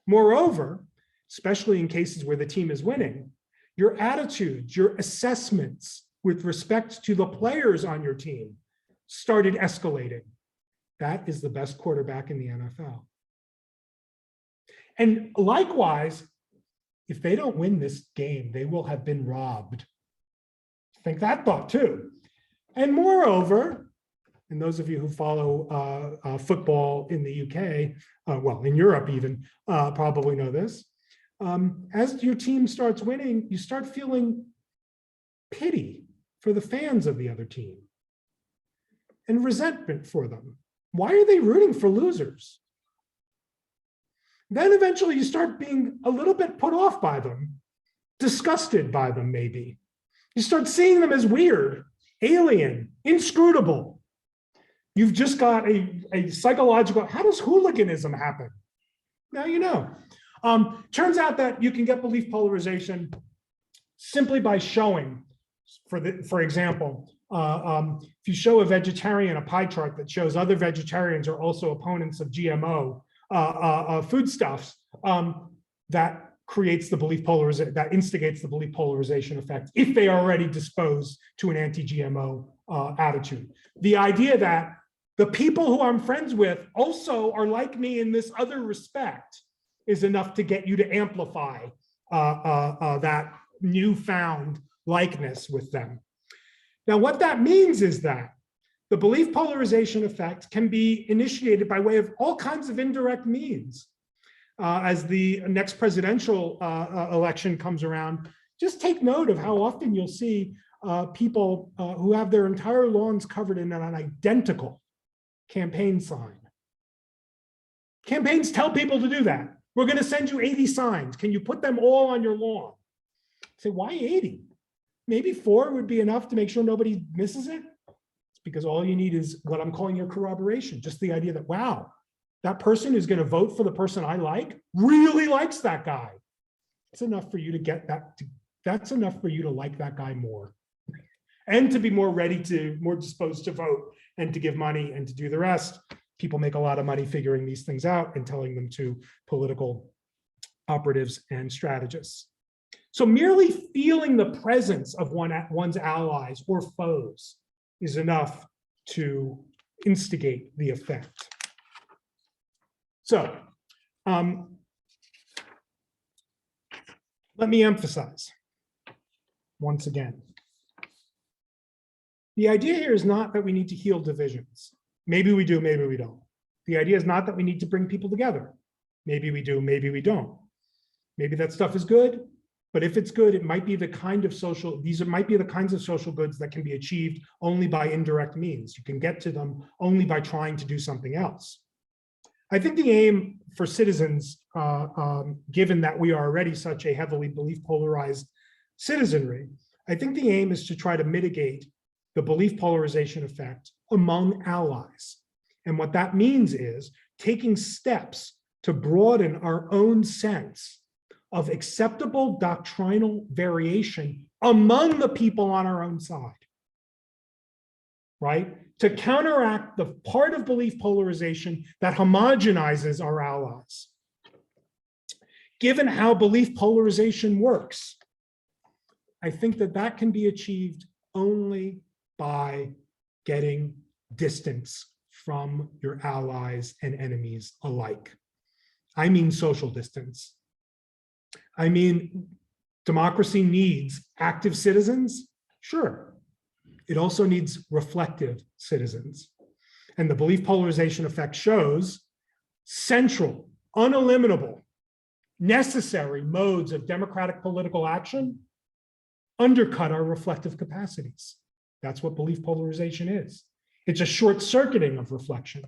Moreover, especially in cases where the team is winning, your attitudes, your assessments with respect to the players on your team started escalating. That is the best quarterback in the NFL. And likewise, if they don't win this game, they will have been robbed. Think that thought too. And moreover, and those of you who follow football in the UK, well, in Europe even, probably know this. As your team starts winning, you start feeling pity for the fans of the other team and resentment for them. Why are they rooting for losers? Then eventually you start being a little bit put off by them, disgusted by them maybe. You start seeing them as weird, alien, inscrutable. You've just got a psychological, how does hooliganism happen? Now you know. Turns out that you can get belief polarization simply by showing, for example, if you show a vegetarian a pie chart that shows other vegetarians are also opponents of GMO foodstuffs, that creates the belief polarization, that instigates the belief polarization effect if they are already disposed to an anti-GMO attitude. The idea that the people who I'm friends with also are like me in this other respect is enough to get you to amplify that newfound likeness with them. Now, what that means is that the belief polarization effect can be initiated by way of all kinds of indirect means. As the next presidential election comes around, just take note of how often you'll see people who have their entire lawns covered in an identical campaign sign. Campaigns tell people to do that. We're going to send you 80 signs. Can you put them all on your lawn? Say, why 80? Maybe 4 would be enough to make sure nobody misses it. It's because all you need is what I'm calling your corroboration. Just the idea that, wow, that person who's going to vote for the person I like really likes that guy. It's enough for you to get that. That's enough for you to like that guy more and to be more disposed to vote and to give money and to do the rest. People make a lot of money figuring these things out and telling them to political operatives and strategists. So merely feeling the presence of one's allies or foes is enough to instigate the effect. So let me emphasize once again. The idea here is not that we need to heal divisions. Maybe we do, maybe we don't. The idea is not that we need to bring people together. Maybe we do, maybe we don't. Maybe that stuff is good, but if it's good, it might be the kind of might be the kinds of social goods that can be achieved only by indirect means. You can get to them only by trying to do something else. I think the aim for citizens, given that we are already such a heavily belief polarized citizenry, I think the aim is to try to mitigate the belief polarization effect among allies. And what that means is taking steps to broaden our own sense of acceptable doctrinal variation among the people on our own side, right? To counteract the part of belief polarization that homogenizes our allies. Given how belief polarization works, I think that that can be achieved only by getting distance from your allies and enemies alike. I mean social distance. I mean, democracy needs active citizens, sure. It also needs reflective citizens. And the belief polarization effect shows central, uneliminable necessary modes of democratic political action undercut our reflective capacities. That's what belief polarization is. It's a short circuiting of reflection.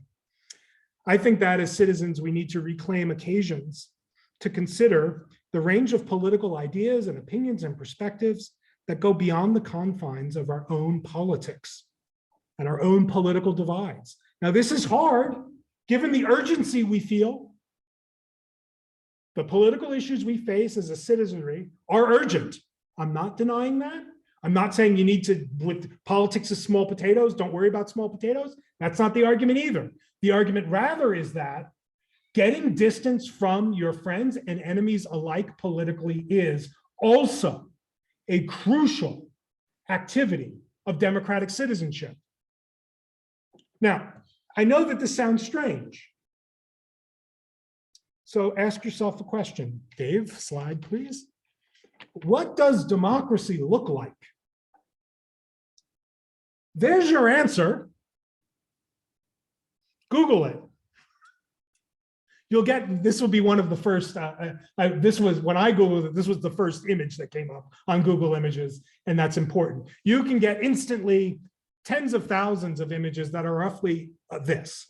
I think that as citizens, we need to reclaim occasions to consider the range of political ideas and opinions and perspectives that go beyond the confines of our own politics and our own political divides. Now, this is hard, given the urgency we feel. The political issues we face as a citizenry are urgent. I'm not denying that. I'm not saying you need to, with politics is small potatoes, don't worry about small potatoes. That's not the argument either. The argument rather is that getting distance from your friends and enemies alike politically is also a crucial activity of democratic citizenship. Now, I know that this sounds strange. So ask yourself a question. Dave, slide, please. What does democracy look like? There's your answer. Google it. You'll get, this will be one of the first, this was, when I Googled it, this was the first image that came up on Google Images, and that's important. You can get instantly tens of thousands of images that are roughly this.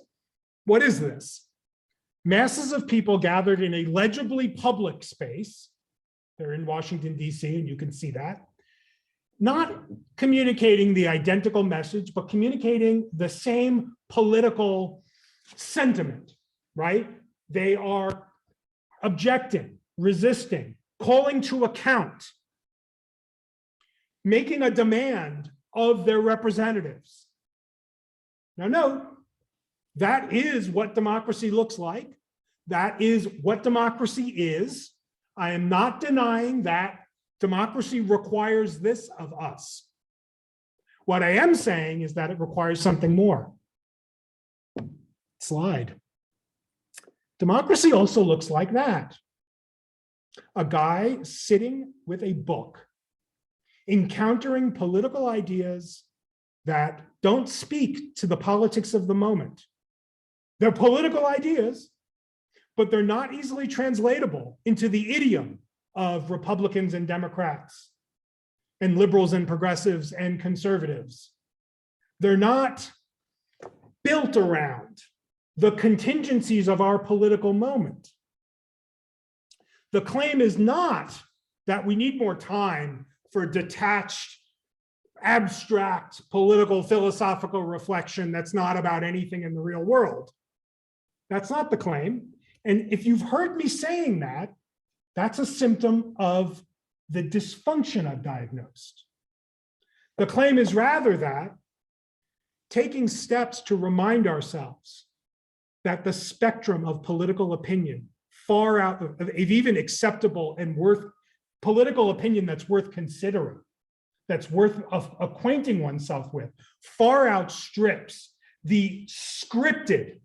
What is this? Masses of people gathered in a legibly public space. They're in Washington, D.C., and you can see that. Not communicating the identical message, but communicating the same political sentiment, right? They are objecting, resisting, calling to account, making a demand of their representatives. Now note, that is what democracy looks like. That is what democracy is. I am not denying that democracy requires this of us. What I am saying is that it requires something more. Slide. Democracy also looks like that. A guy sitting with a book, encountering political ideas that don't speak to the politics of the moment. They're political ideas, but they're not easily translatable into the idiom of Republicans and Democrats, and liberals and progressives and conservatives. They're not built around the contingencies of our political moment. The claim is not that we need more time for detached, abstract, political, philosophical reflection that's not about anything in the real world. That's not the claim. And if you've heard me saying that, that's a symptom of the dysfunction I've diagnosed. The claim is rather that taking steps to remind ourselves that the spectrum of political opinion, far out of even acceptable and worth political opinion that's worth considering, that's worth acquainting oneself with, far outstrips the scripted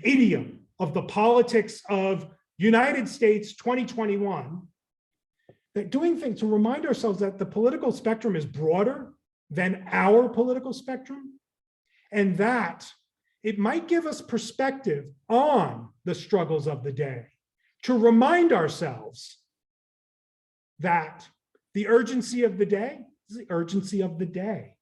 idiom of the politics of United States 2021, that doing things to remind ourselves that the political spectrum is broader than our political spectrum, and that it might give us perspective on the struggles of the day, to remind ourselves that the urgency of the day is the urgency of the day,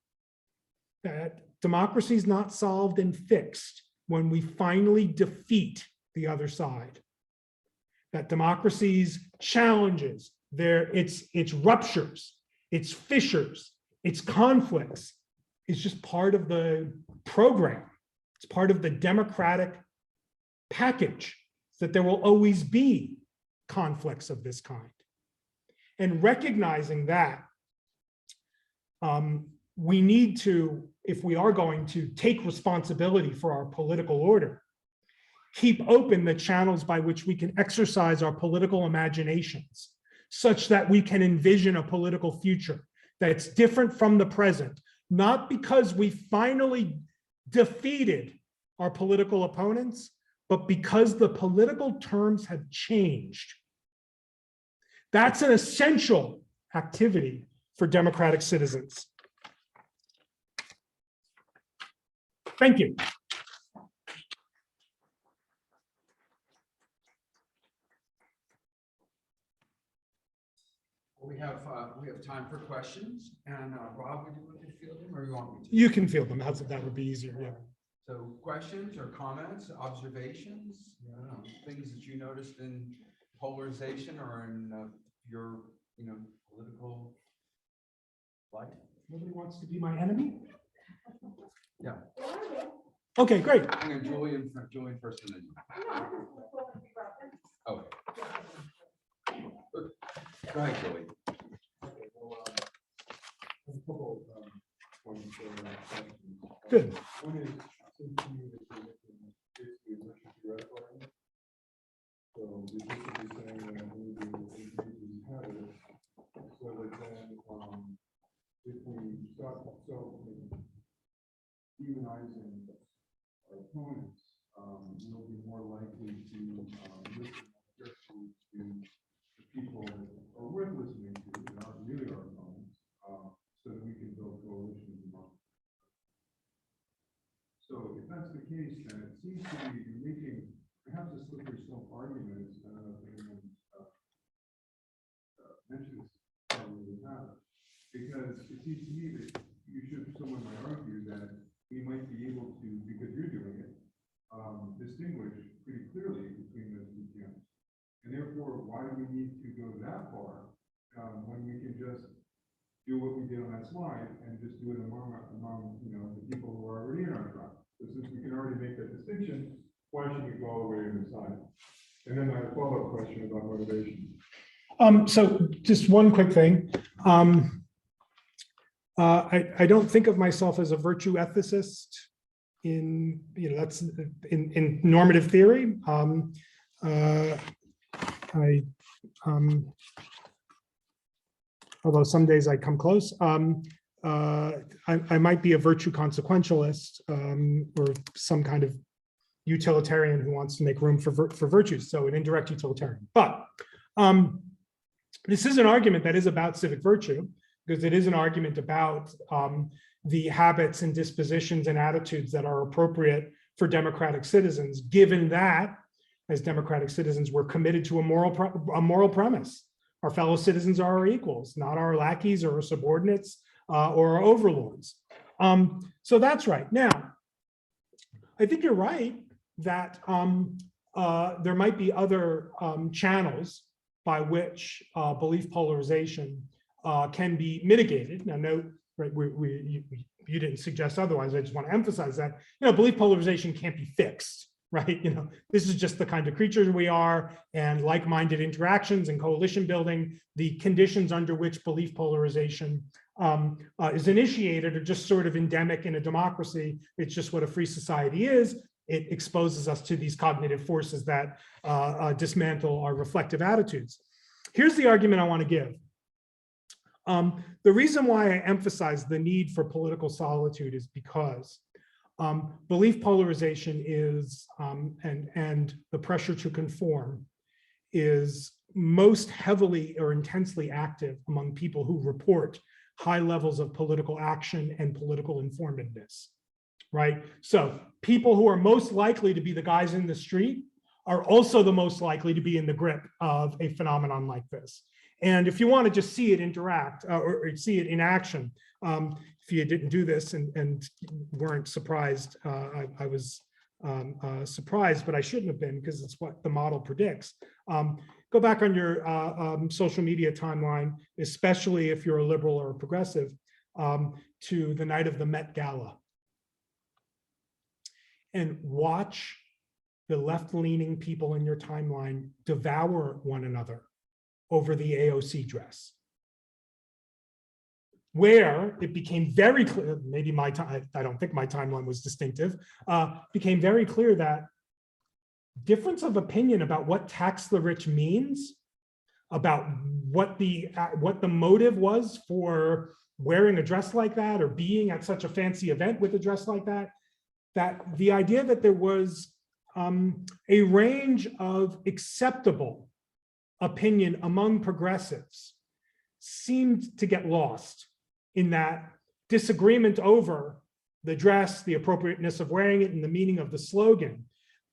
that democracy is not solved and fixed when we finally defeat the other side, that democracy's challenges, its ruptures, its fissures, its conflicts is just part of the program. It's part of the democratic package, that there will always be conflicts of this kind. And recognizing that, we need to, if we are going to take responsibility for our political order, keep open the channels by which we can exercise our political imaginations, such that we can envision a political future that's different from the present, not because we finally defeated our political opponents, but because the political terms have changed. That's an essential activity for democratic citizens. Thank you. We have time for questions, and Rob, would you like to field them, or you want me to? You can field them. That would be easier. Yeah. So questions or comments, observations, I don't know, things that you noticed in polarization or in your political life. Nobody wants to be my enemy. Yeah. Okay, great. Hang on, Julian first, and then you. Okay. Go ahead, Julie. Good. One is, seems to me that you're making basically a much theoretical argument. So you're basically saying that we do introduce habit, so that then if we start demonizing our opponents, we'll be more likely to listen carefully to the people that are worth listening to, that aren't really our opponents, so that we can build coalitions among. So if that's the case, then it seems to be you're making perhaps a slippery slope argument. I don't know if anyone mentions probably we have, because it seems to me that someone might argue that we might be able to, because you're doing it, distinguish pretty clearly between those two camps. And therefore, why do we need to go that far when we can just do what we did on that slide and just do it among the people who are already in our tribe? So since we can already make that distinction, why should we go all the way to the side? And then I have a follow-up question about motivation. So just one quick thing. I don't think of myself as a virtue ethicist that's in normative theory. Although some days I come close. I might be a virtue consequentialist or some kind of utilitarian who wants to make room for virtues, so an indirect utilitarian. But this is an argument that is about civic virtue, because it is an argument about the habits and dispositions and attitudes that are appropriate for democratic citizens, given that, as democratic citizens, we're committed to a moral premise. Our fellow citizens are our equals, not our lackeys or our subordinates or our overlords. So that's right. Now, I think you're right that there might be other channels by which belief polarization can be mitigated. Now, note, right, you didn't suggest otherwise. I just want to emphasize that belief polarization can't be fixed, right? This is just the kind of creatures we are, and like-minded interactions and coalition building, the conditions under which belief polarization is initiated are just sort of endemic in a democracy. It's just what a free society is. It exposes us to these cognitive forces that dismantle our reflective attitudes. Here's the argument I want to give. The reason why I emphasize the need for political solitude is because belief polarization is, and the pressure to conform is most heavily or intensely active among people who report high levels of political action and political informedness, right? So people who are most likely to be the guys in the street are also the most likely to be in the grip of a phenomenon like this. And if you want to just see it interact or see it in action, if you didn't do this and weren't surprised, I was surprised, but I shouldn't have been, because it's what the model predicts. Go back on your social media timeline, especially if you're a liberal or a progressive, to the night of the Met Gala, and watch the left-leaning people in your timeline devour one another over the AOC dress, where it became very clear, maybe my time, I don't think my timeline was distinctive, became very clear that difference of opinion about what tax the rich means, about what the motive was for wearing a dress like that or being at such a fancy event with a dress like that, that the idea that there was a range of acceptable opinion among progressives seemed to get lost in that disagreement over the dress, the appropriateness of wearing it, and the meaning of the slogan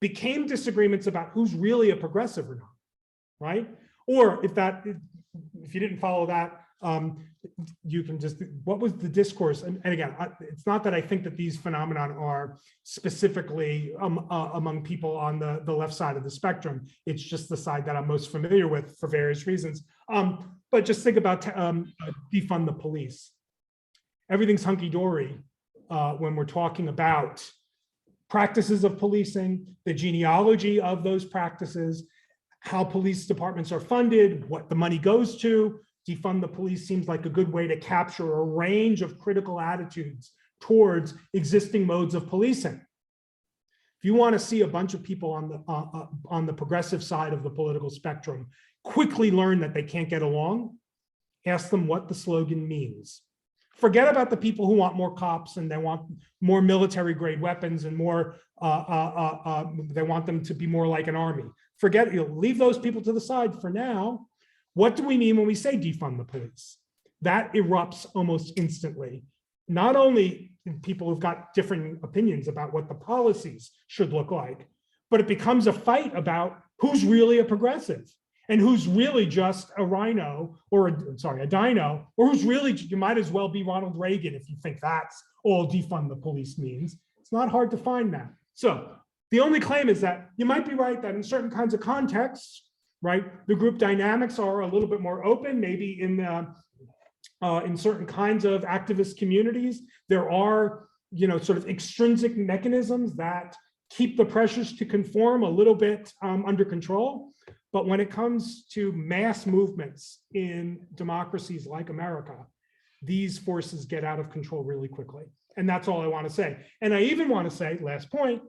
became disagreements about who's really a progressive or not, right? Or if that, if you didn't follow that, you can just, what was the discourse? And again, it's not that I think that these phenomenon are specifically among people on the left side of the spectrum. It's just the side that I'm most familiar with for various reasons. But just think about defund the police. Everything's hunky-dory when we're talking about practices of policing, the genealogy of those practices, how police departments are funded, what the money goes to. Defund the police seems like a good way to capture a range of critical attitudes towards existing modes of policing. If you want to see a bunch of people on the progressive side of the political spectrum quickly learn that they can't get along, ask them what the slogan means. Forget about the people who want more cops and they want more military grade weapons and more, they want them to be more like an army. Forget, leave those people to the side for now. What do we mean when we say defund the police? That erupts almost instantly. Not only people who've got different opinions about what the policies should look like, but it becomes a fight about who's really a progressive and who's really just a rhino or a dino, or who's really, you might as well be Ronald Reagan if you think that's all defund the police means. It's not hard to find that. So the only claim is that you might be right that in certain kinds of contexts, right, the group dynamics are a little bit more open, maybe in certain kinds of activist communities, there are, sort of extrinsic mechanisms that keep the pressures to conform a little bit under control. But when it comes to mass movements in democracies like America, these forces get out of control really quickly. And that's all I want to say. And I even want to say, last point,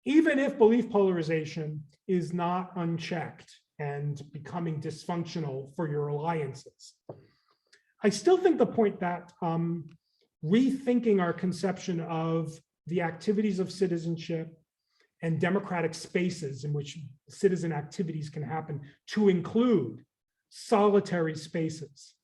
even if belief polarization is not unchecked and becoming dysfunctional for your alliances, I still think the point that rethinking our conception of the activities of citizenship and democratic spaces in which citizen activities can happen to include solitary spaces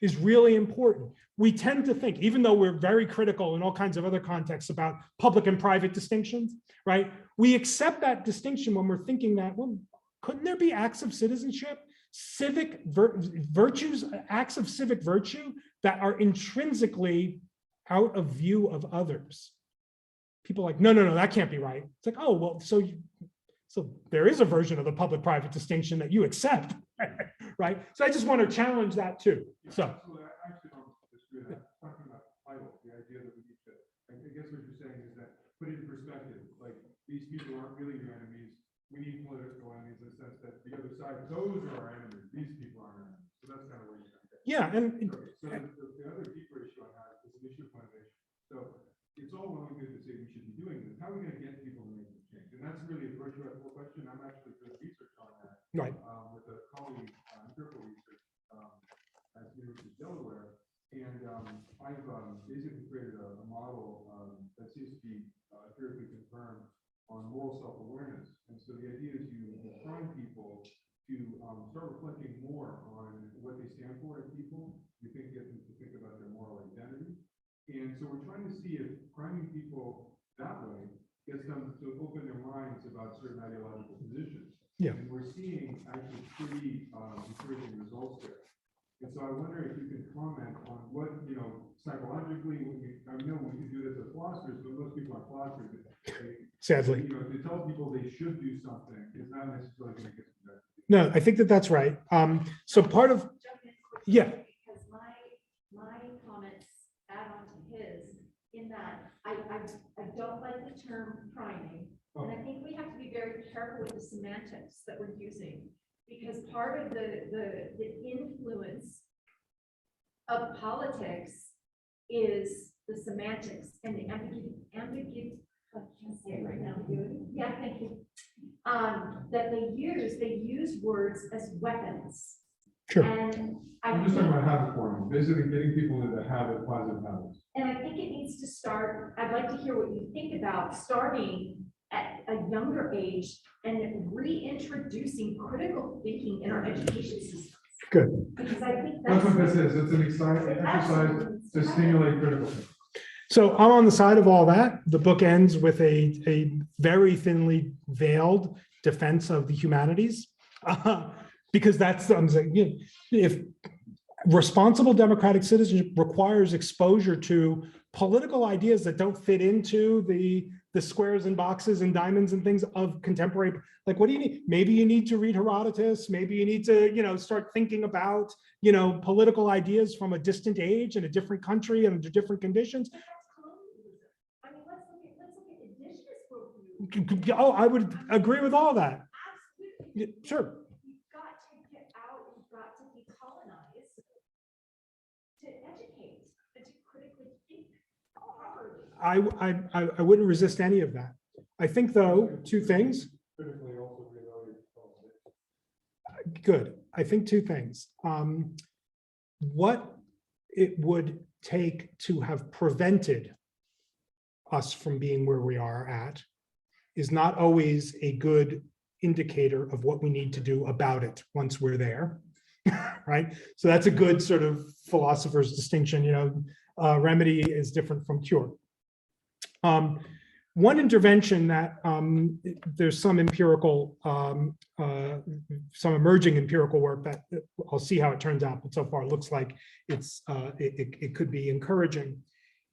is really important. We tend to think, even though we're very critical in all kinds of other contexts about public and private distinctions, right? We accept that distinction when we're thinking that, well, couldn't there be acts of citizenship, civic virtues, acts of civic virtue that are intrinsically out of view of others? People are like, no, that can't be right. It's like, oh, well, so there is a version of the public-private distinction that you accept, right? So I just want to challenge that too. So. Absolutely. I actually don't disagree with that. Talking about title, the idea that we need to, I guess what you're saying is that put it in perspective, like these people aren't really your enemies. We need political enemies in the sense that the other side, those are our enemies. These people aren't our enemies. So that's kind of what you're saying. Yeah, and so the other deeper issue I have is an issue of motivation. So it's all well and good to say we should be doing this. How are we going to get people to make this change? And that's really a virtual question. I'm actually doing research on that, right, with a colleague, empirical research at the University of Delaware. And I've basically created a model that seems to be empirically confirmed on moral self-awareness. And so the idea is you prime people to start reflecting more on what they stand for as people. You think get them to think about their moral identity. And so we're trying to see if priming people that way gets them to open their minds about certain ideological positions. Yeah. And we're seeing actually pretty encouraging results there. And so I wonder if you can comment on what, psychologically, I know we can do this as philosophers, but most people aren't philosophers. Sadly. To tell people they should do something is not necessarily going to get them there. No, I think that's right. So part of, yeah. Because my comments add on to his in that I don't like the term priming. And I think we have to be very careful with the semantics that we're using, because part of the influence of politics is the semantics and the ambiguity. I can't say it right now. Yeah, thank you. That they use words as weapons. Sure. And I'm just talking about habit forming, basically getting people into the habit, positive habits. And I think it needs to start, I'd like to hear what you think about starting at a younger age and reintroducing critical thinking in our education system. Good. Because I think That's what this is. It's an exercise to stimulate critical thinking. So I'm on the side of all that. The book ends with a very thinly veiled defense of the humanities. because that's, I'm saying, you know, if responsible democratic citizenship requires exposure to political ideas that don't fit into the squares and boxes and diamonds and things of contemporary, like, what do you need? Maybe you need to read Herodotus. Maybe you need to, you know, start thinking about, you know, political ideas from a distant age in a different country and under different conditions. I mean, let's look at indigenous worldview. Oh, I would agree with all that. Absolutely. Yeah, sure. You've got to get out, you've got to decolonize, to educate, and to critically think properly. I wouldn't resist any of that. I think, though, two things. Critically also reevaluate politics. Good. I think two things. What it would take to have prevented us from being where we are at is not always a good indicator of what we need to do about it once we're there, right? So that's a good sort of philosopher's distinction, you know, remedy is different from cure. One intervention that there's some empirical, some emerging empirical work that I'll see how it turns out, but so far it looks like it could be encouraging.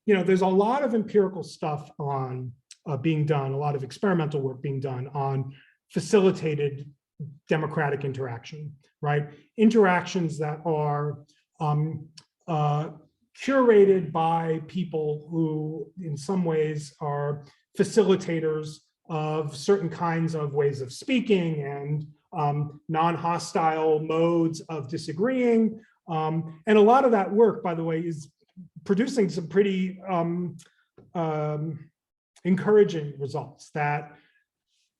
You know, there's a lot of empirical stuff on being done, a lot of experimental work being done on facilitated democratic interaction, right? Interactions that are curated by people who in some ways are facilitators of certain kinds of ways of speaking and non-hostile modes of disagreeing. And a lot of that work, by the way, is producing some pretty encouraging results that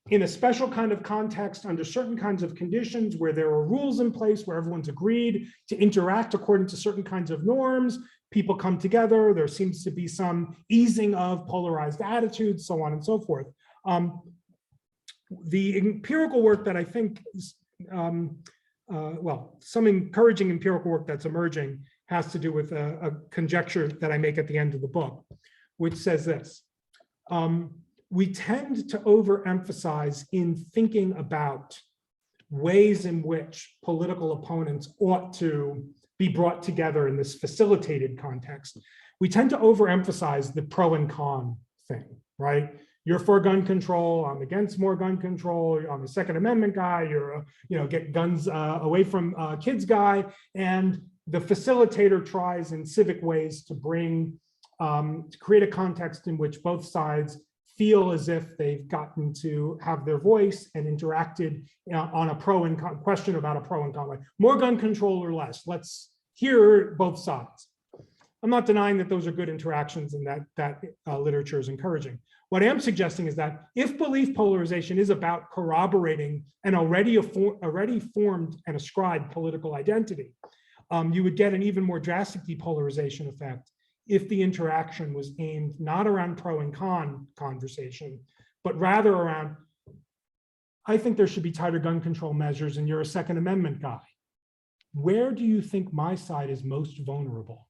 in a special kind of context, under certain kinds of conditions where there are rules in place, where everyone's agreed to interact according to certain kinds of norms, people come together, there seems to be some easing of polarized attitudes, so on and so forth. The empirical work that I think, well, some encouraging empirical work that's emerging has to do with a conjecture that I make at the end of the book, which says this. We tend to overemphasize in thinking about ways in which political opponents ought to be brought together in this facilitated context. We tend to overemphasize the pro and con thing, right? You're for gun control, I'm against more gun control, I'm a Second Amendment guy, you're a, you know, get guns away from kids guy, and the facilitator tries in civic ways to bring, to create a context in which both sides feel as if they've gotten to have their voice and interacted, you know, on a pro and con question about a pro and con, like more gun control or less. Let's hear both sides. I'm not denying that those are good interactions and that literature is encouraging. What I am suggesting is that if belief polarization is about corroborating an already formed and ascribed political identity, you would get an even more drastic depolarization effect if the interaction was aimed not around pro and con conversation, but rather around, I think there should be tighter gun control measures and you're a Second Amendment guy. Where do you think my side is most vulnerable,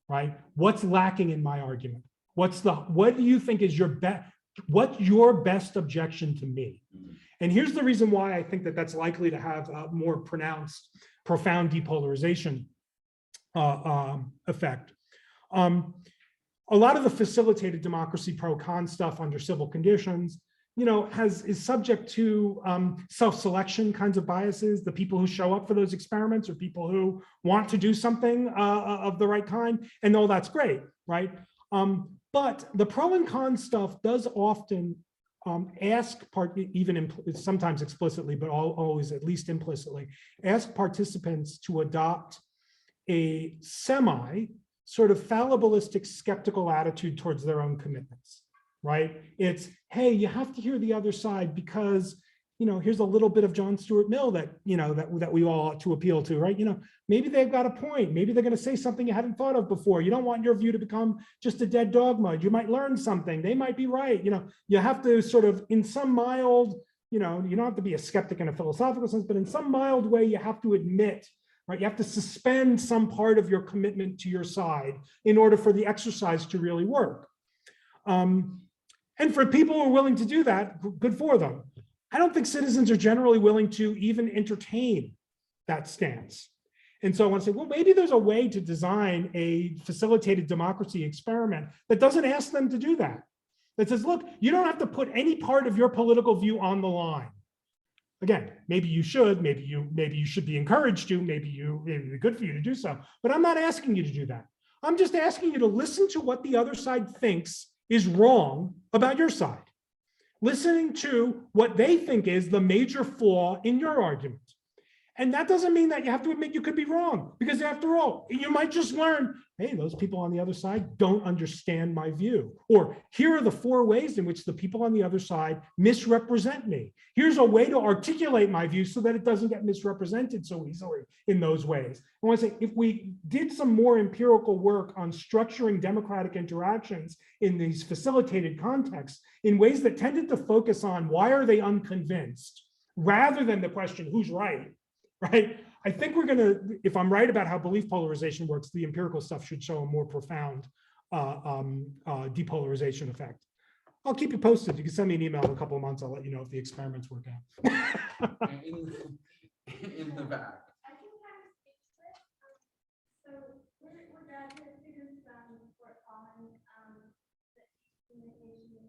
right? What's lacking in my argument? What do you think is what's your best objection to me? And here's the reason why I think that that's likely to have a more pronounced, profound depolarization effect. A lot of the facilitated democracy pro-con stuff under civil conditions, you know, is subject to self-selection kinds of biases. The people who show up for those experiments are people who want to do something of the right kind, and all that's great, right? But the pro and con stuff does often ask, sometimes explicitly, but always at least implicitly, ask participants to adopt a sort of fallibilistic skeptical attitude towards their own commitments, right? It's, hey, you have to hear the other side because, you know, here's a little bit of John Stuart Mill that, you know, that we all ought to appeal to, right? You know, maybe they've got a point. Maybe they're going to say something you hadn't thought of before. You don't want your view to become just a dead dogma. You might learn something. They might be right. You know, you have to sort of, in some mild, you know, you don't have to be a skeptic in a philosophical sense, but in some mild way, you have to admit, right? You have to suspend some part of your commitment to your side in order for the exercise to really work. And for people who are willing to do that, good for them. I don't think citizens are generally willing to even entertain that stance. And so I want to say, well, maybe there's a way to design a facilitated democracy experiment that doesn't ask them to do that. That says, look, you don't have to put any part of your political view on the line. Again, maybe you should, maybe you should be encouraged to, maybe it'd be good for you to do so, but I'm not asking you to do that. I'm just asking you to listen to what the other side thinks is wrong about your side. Listening to what they think is the major flaw in your argument. And that doesn't mean that you have to admit you could be wrong, because after all, you might just learn, hey, those people on the other side don't understand my view. Or here are the 4 ways in which the people on the other side misrepresent me. Here's a way to articulate my view so that it doesn't get misrepresented so easily in those ways. I want to say, if we did some more empirical work on structuring democratic interactions in these facilitated contexts in ways that tended to focus on why are they unconvinced, rather than the question, who's right? Right? I think we're going to, if I'm right about how belief polarization works, the empirical stuff should show a more profound depolarization effect. I'll keep you posted. You can send me an email in a couple of months. I'll let you know if the experiments work out. in the back. I think so we're graduate students from Fort Collins that communication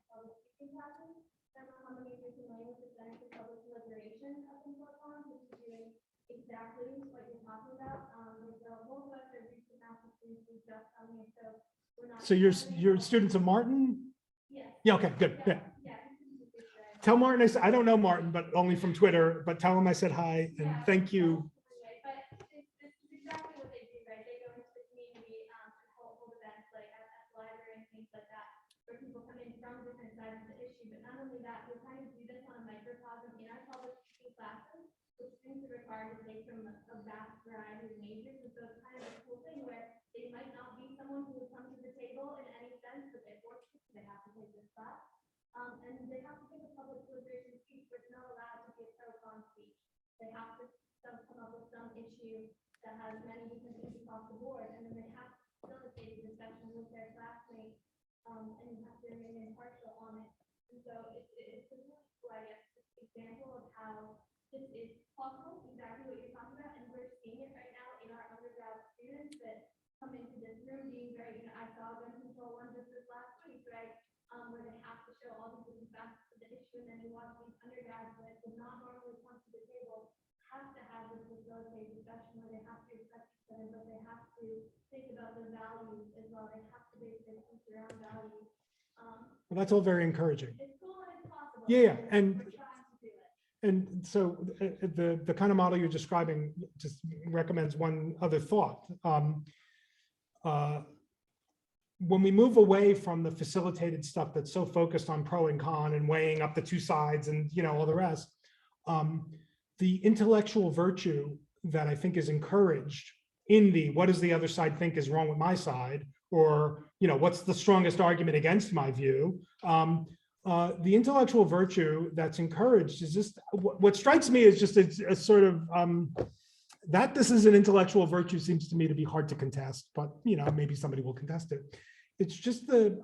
public speaking classes. I don't know how many of you are familiar with the Center for Public Deliberation up in Fort Collins, which is doing exactly what you're talking about. There's a whole bunch of recent students who just coming, so we're not. So you're students of Martin? Yes. Yeah. Okay. Good. Yeah. Yeah. Yeah. Tell Martin I don't know Martin, but only from Twitter. But tell him I said hi and thank you. But this is exactly what they do, right? They go into the community and hold events like at the library and things like that, where people come in from different sides of the issue. But not only that, we kind of do this on a microcosm in our public speaking classes, which students are required to take from a vast variety of majors. And so it's kind of a cool thing where they might not be someone who would come to the table in any sense, but they're forced to, they have to take this class. And they have to take a public deliberation speech, but it's not allowed to be a pro-con speech. They have to come up with some issue that has many different things across the board, and then they have to facilitate a discussion with their classmates, and have to remain impartial on it. And so it's a really cool, I guess, example of how this is possible, exactly what you're talking about, and we're seeing it right now in our undergrad students that come into this room being very, I saw gun control one just this last week, right? Where they have to show all these different facets of the issue, and then you watch these undergrads that would not normally come to the table have to have this facilitated discussion where they have to respect each other, but they have to think about their values as well. They have to base their future around values. Well, that's all very encouraging. It's cool and it's possible. Yeah, and we're trying to do it. And so the kind of model you're describing just recommends one other thought. When we move away from the facilitated stuff that's so focused on pro and con and weighing up the 2 sides and all the rest, the intellectual virtue that I think is encouraged in the what does the other side think is wrong with my side, or what's the strongest argument against my view, the intellectual virtue that's encouraged is just what strikes me is just a sort of that this is an intellectual virtue seems to me to be hard to contest, but maybe somebody will contest it. It's just the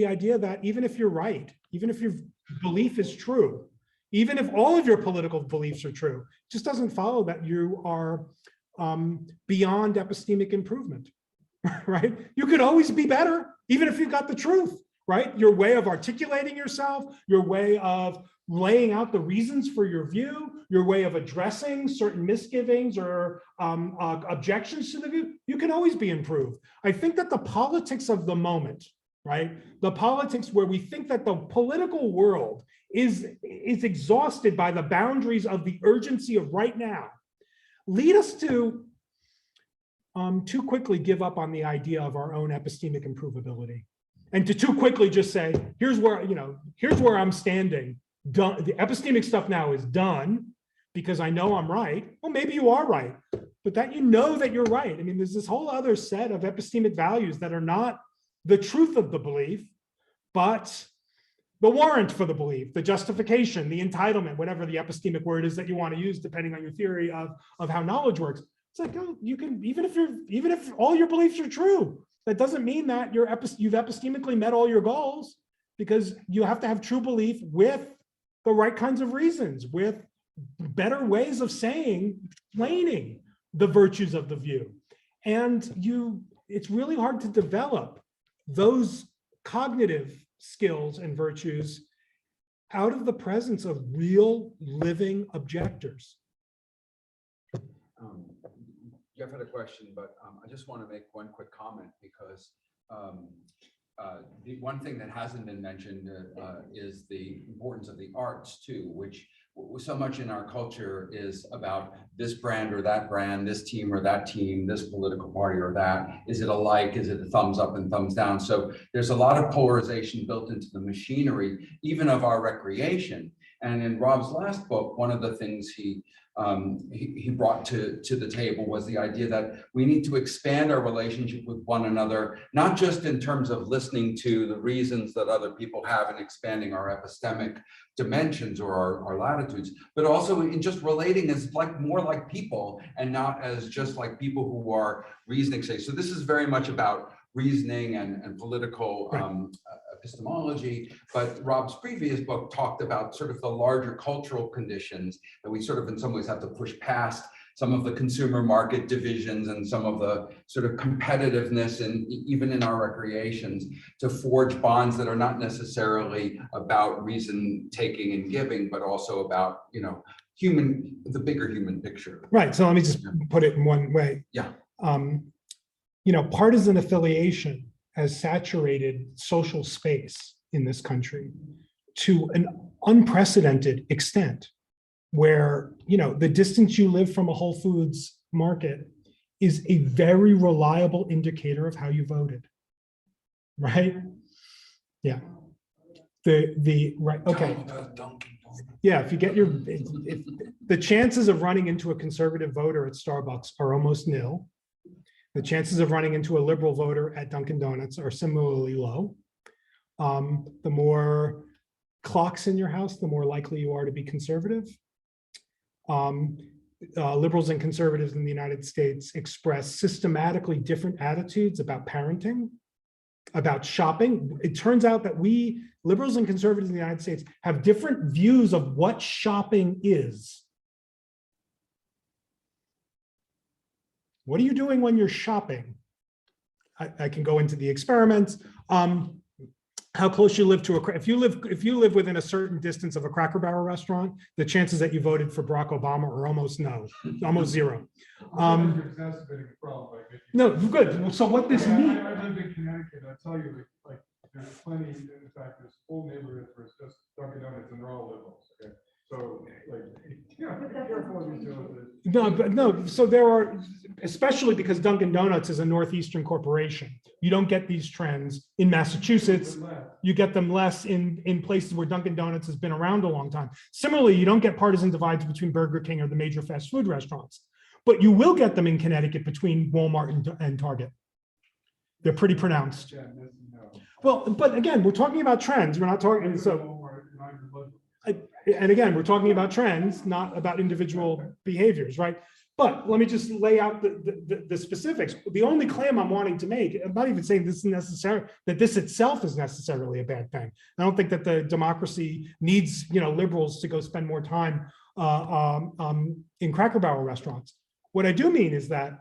idea that even if you're right, even if your belief is true, even if all of your political beliefs are true, it just doesn't follow that you are beyond epistemic improvement, right? You could always be better, even if you got the truth, right? Your way of articulating yourself, your way of laying out the reasons for your view, your way of addressing certain misgivings or objections to the view, you can always be improved. I think that the politics of the moment, right? The politics where we think that the political world is exhausted by the boundaries of the urgency of right now, lead us to too quickly give up on the idea of our own epistemic improvability, and to too quickly just say, here's where I'm standing. Done. The epistemic stuff now is done because I know I'm right. Well, maybe you are right, but that that you're right. I mean, there's this whole other set of epistemic values that are not the truth of the belief, but the warrant for the belief, the justification, the entitlement, whatever the epistemic word is that you want to use, depending on your theory of how knowledge works. It's like, oh, you can, even if all your beliefs are true, that doesn't mean that you've epistemically met all your goals, because you have to have true belief with the right kinds of reasons, with better ways of explaining the virtues of the view. And it's really hard to develop those cognitive skills and virtues out of the presence of real living objectors. Jeff had a question, but I just want to make one quick comment because the one thing that hasn't been mentioned is the importance of the arts too, which so much in our culture is about this brand or that brand, this team or that team, this political party or that. Is it a like? Is it a thumbs up and thumbs down? So there's a lot of polarization built into the machinery, even of our recreation. And in Rob's last book, one of the things he brought to the table was the idea that we need to expand our relationship with one another, not just in terms of listening to the reasons that other people have and expanding our epistemic dimensions or our latitudes, but also in just relating as more like people and not as just like people who are reasoning. So this is very much about reasoning and political epistemology, but Rob's previous book talked about sort of the larger cultural conditions that we sort of in some ways have to push past some of the consumer market divisions and some of the sort of competitiveness and even in our recreations to forge bonds that are not necessarily about reason taking and giving, but also about, the bigger human picture. Right. So let me just put it in one way. Yeah. Partisan affiliation has saturated social space in this country to an unprecedented extent, where the distance you live from a Whole Foods market is a very reliable indicator of how you voted, right? Yeah. Right. Okay. Yeah. If you get if the chances of running into a conservative voter at Starbucks are almost nil. The chances of running into a liberal voter at Dunkin' Donuts are similarly low. The more clocks in your house, the more likely you are to be conservative. Liberals and conservatives in the United States express systematically different attitudes about parenting, about shopping. It turns out that we, liberals and conservatives in the United States, have different views of what shopping is. What are you doing when you're shopping? I can go into the experiments. How close you live to if you live within a certain distance of a Cracker Barrel restaurant, the chances that you voted for Barack Obama are almost zero. No, good. So what this means? I live in Connecticut. I tell you, like there's plenty. In fact, there's whole neighborhoods where it's just Dunkin' Donuts and they're all liberals. Okay. So, be careful what you do. No. So there are, especially because Dunkin' Donuts is a Northeastern corporation. You don't get these trends in Massachusetts. You get them less in places where Dunkin' Donuts has been around a long time. Similarly, you don't get partisan divides between Burger King or the major fast food restaurants, but you will get them in Connecticut between Walmart and Target. They're pretty pronounced. Well, but again, we're talking about trends. We're not talking and again, we're talking about trends, not about individual behaviors, right? But let me just lay out the specifics. The only claim I'm wanting to make, I'm not even saying this is necessary, that this itself is necessarily a bad thing. I don't think that the democracy needs, liberals to go spend more time in Cracker Barrel restaurants. What I do mean is that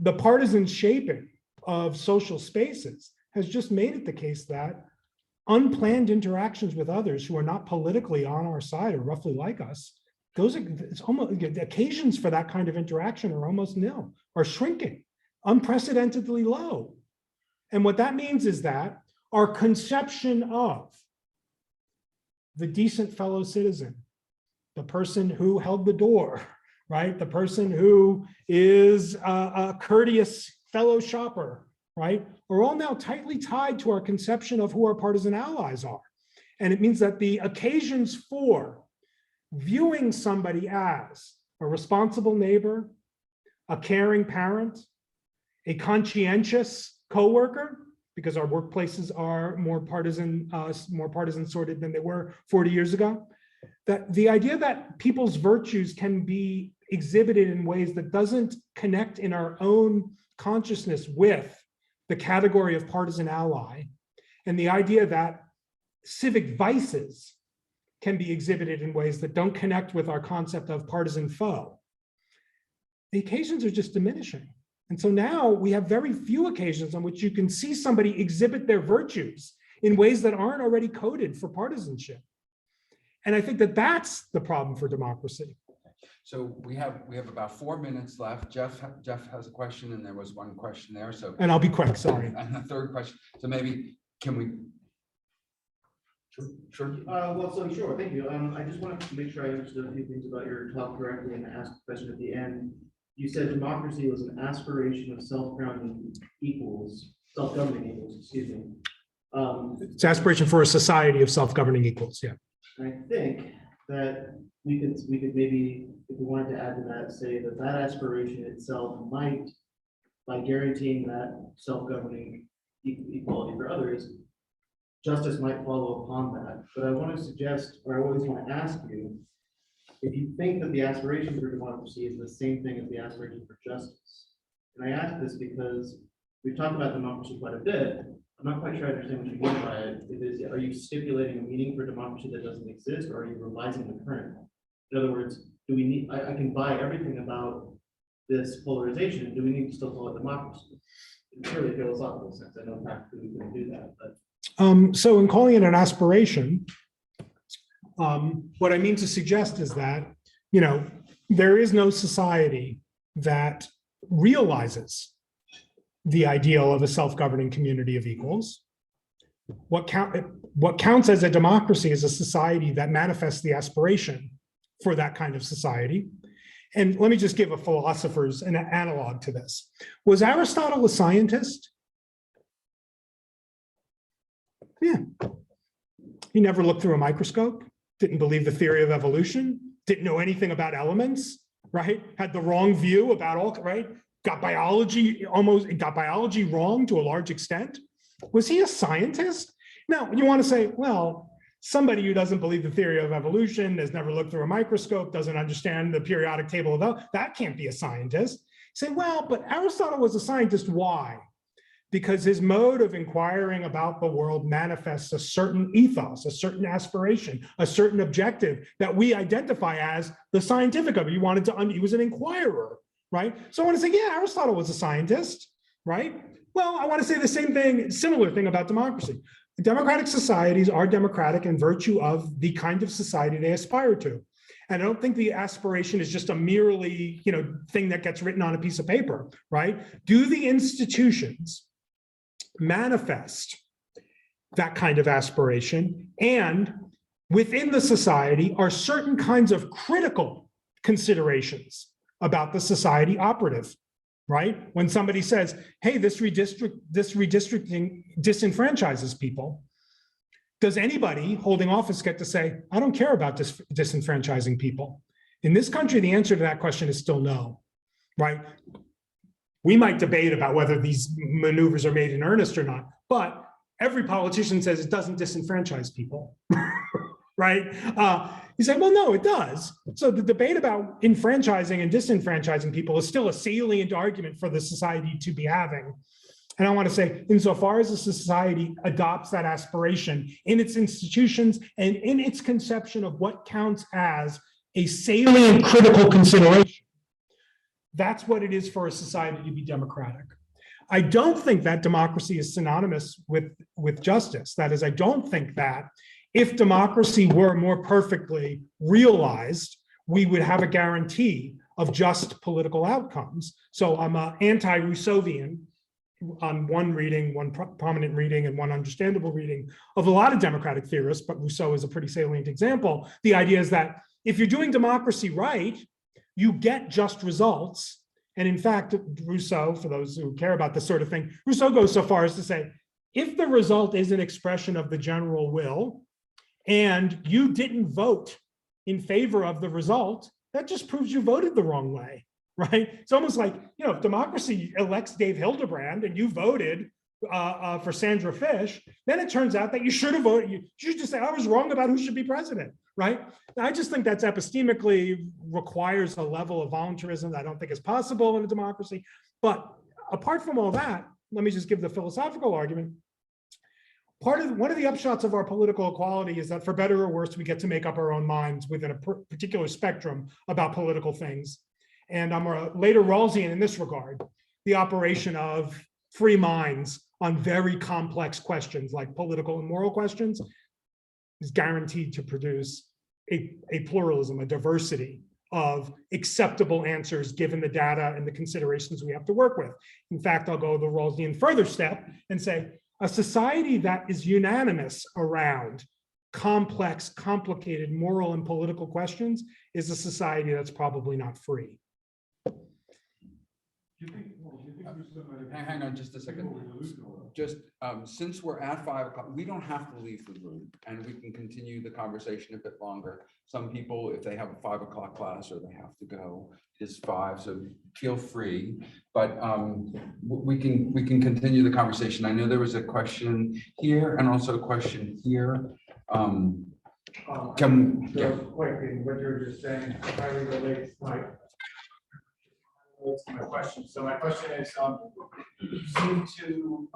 the partisan shaping of social spaces has just made it the case that unplanned interactions with others who are not politically on our side or roughly like us, it's almost, the occasions for that kind of interaction are almost nil, or shrinking, unprecedentedly low. And what that means is that our conception of the decent fellow citizen, the person who held the door, right? The person who is a courteous fellow shopper, right, are all now tightly tied to our conception of who our partisan allies are. And it means that the occasions for viewing somebody as a responsible neighbor, a caring parent, a conscientious coworker, because our workplaces are more partisan sorted than they were 40 years ago, that the idea that people's virtues can be exhibited in ways that doesn't connect in our own consciousness with the category of partisan ally, and the idea that civic vices can be exhibited in ways that don't connect with our concept of partisan foe, the occasions are just diminishing. And so now we have very few occasions on which you can see somebody exhibit their virtues in ways that aren't already coded for partisanship. And I think that that's the problem for democracy. So we have about 4 minutes left. Jeff has a question, and there was one question there. So, and I'll be quick, sorry. And the third question. So maybe can we? Sure. Sure. Thank you. I just wanted to make sure I understood a few things about your talk correctly and ask a question at the end. You said democracy was an aspiration of self-governing equals, excuse me. It's aspiration for a society of self-governing equals, yeah. I think that we could maybe, if we wanted to add to that, say that that aspiration itself might, by guaranteeing that self-governing equality for others, justice might follow upon that. But I want to suggest, or I always want to ask you, if you think that the aspiration for democracy is the same thing as the aspiration for justice. And I ask this because we've talked about democracy quite a bit. I'm not quite sure I understand what you mean by it. Are you stipulating a meaning for democracy that doesn't exist, or are you revising the current one? In other words, do we need, I can buy everything about this polarization. Do we need to still call it democracy? In purely philosophical sense. I know practically we can do that, but. So in calling it an aspiration, what I mean to suggest is that, there is no society that realizes the ideal of a self-governing community of equals. What counts as a democracy is a society that manifests the aspiration for that kind of society. And let me just give a philosopher's an analog to this. Was Aristotle a scientist? Yeah. He never looked through a microscope, didn't believe the theory of evolution, didn't know anything about elements, right? Had the wrong view about all, right? Got biology wrong to a large extent. Was he a scientist? Now, you want to say, well, somebody who doesn't believe the theory of evolution, has never looked through a microscope, doesn't understand the periodic table of that can't be a scientist. You say, well, but Aristotle was a scientist. Why? Because his mode of inquiring about the world manifests a certain ethos, a certain aspiration, a certain objective that we identify as the scientific of it. He was an inquirer, right? So I want to say, yeah, Aristotle was a scientist, right? Well, I want to say the same thing, similar thing about democracy. Democratic societies are democratic in virtue of the kind of society they aspire to. And I don't think the aspiration is just a merely, thing that gets written on a piece of paper, right? Do the institutions manifest that kind of aspiration? And within the society are certain kinds of critical considerations about the society operative, right? When somebody says, hey, this redistricting disenfranchises people, does anybody holding office get to say, I don't care about disenfranchising people? In this country, the answer to that question is still no, right? We might debate about whether these maneuvers are made in earnest or not, but every politician says it doesn't disenfranchise people, right? You say, well, no, it does. So the debate about enfranchising and disenfranchising people is still a salient argument for the society to be having. And I want to say, insofar as a society adopts that aspiration in its institutions and in its conception of what counts as a salient critical consideration, that's what it is for a society to be democratic. I don't think that democracy is synonymous with justice. That is, I don't think that if democracy were more perfectly realized, we would have a guarantee of just political outcomes. So I'm an anti-Rousseauvian on one reading, one prominent reading and one understandable reading of a lot of democratic theorists, but Rousseau is a pretty salient example. The idea is that if you're doing democracy right, you get just results. And in fact, Rousseau, for those who care about this sort of thing, Rousseau goes so far as to say, if the result is an expression of the general will, and you didn't vote in favor of the result, that just proves you voted the wrong way, right? It's almost like, if democracy elects Dave Hildebrand and you voted for Sandra Fish, then it turns out that you should have voted. You should just say, I was wrong about who should be president, right? I just think that's epistemically requires a level of voluntarism that I don't think is possible in a democracy. But apart from all that, let me just give the philosophical argument. one of the upshots of our political equality is that for better or worse, we get to make up our own minds within a particular spectrum about political things. And I'm a later Rawlsian in this regard. The operation of free minds on very complex questions like political and moral questions is guaranteed to produce a pluralism, a diversity of acceptable answers given the data and the considerations we have to work with. In fact, I'll go the Rawlsian further step and say, a society that is unanimous around complex, complicated moral and political questions is a society that's probably not free. Hang on just a second. Just since we're at 5 o'clock, we don't have to leave the room and we can continue the conversation a bit longer. Some people, if they have a 5 o'clock class or they have to go, it's 5, so feel free. But we can continue the conversation. I know there was a question here and also a question here. Quick, in what you were just saying highly relates to my question. So my question is, you seem to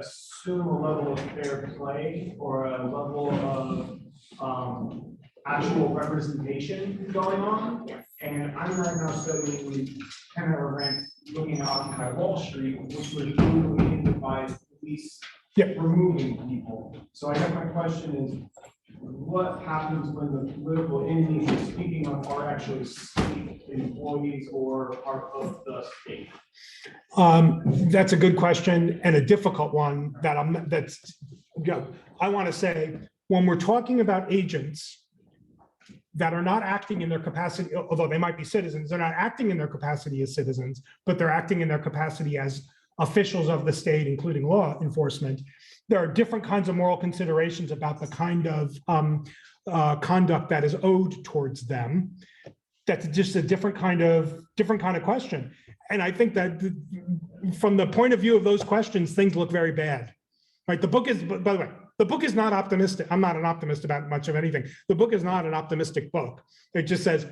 assume a level of fair play or a level of actual representation going on. And I'm right now studying tenor rent, looking at Occupy Wall Street, which was brutally ended by police removing people. So I guess my question is, what happens when the political enemies you're speaking of are actually state employees or part of the state? That's a good question and a difficult one that I want to say, when we're talking about agents that are not acting in their capacity, although they might be citizens, they're not acting in their capacity as citizens, but they're acting in their capacity as officials of the state, including law enforcement. There are different kinds of moral considerations about the kind of conduct that is owed towards them. That's just a different kind of question. And I think that from the point of view of those questions, things look very bad. Right? The book is, by the way, the book is not optimistic. I'm not an optimist about much of anything. The book is not an optimistic book. It just says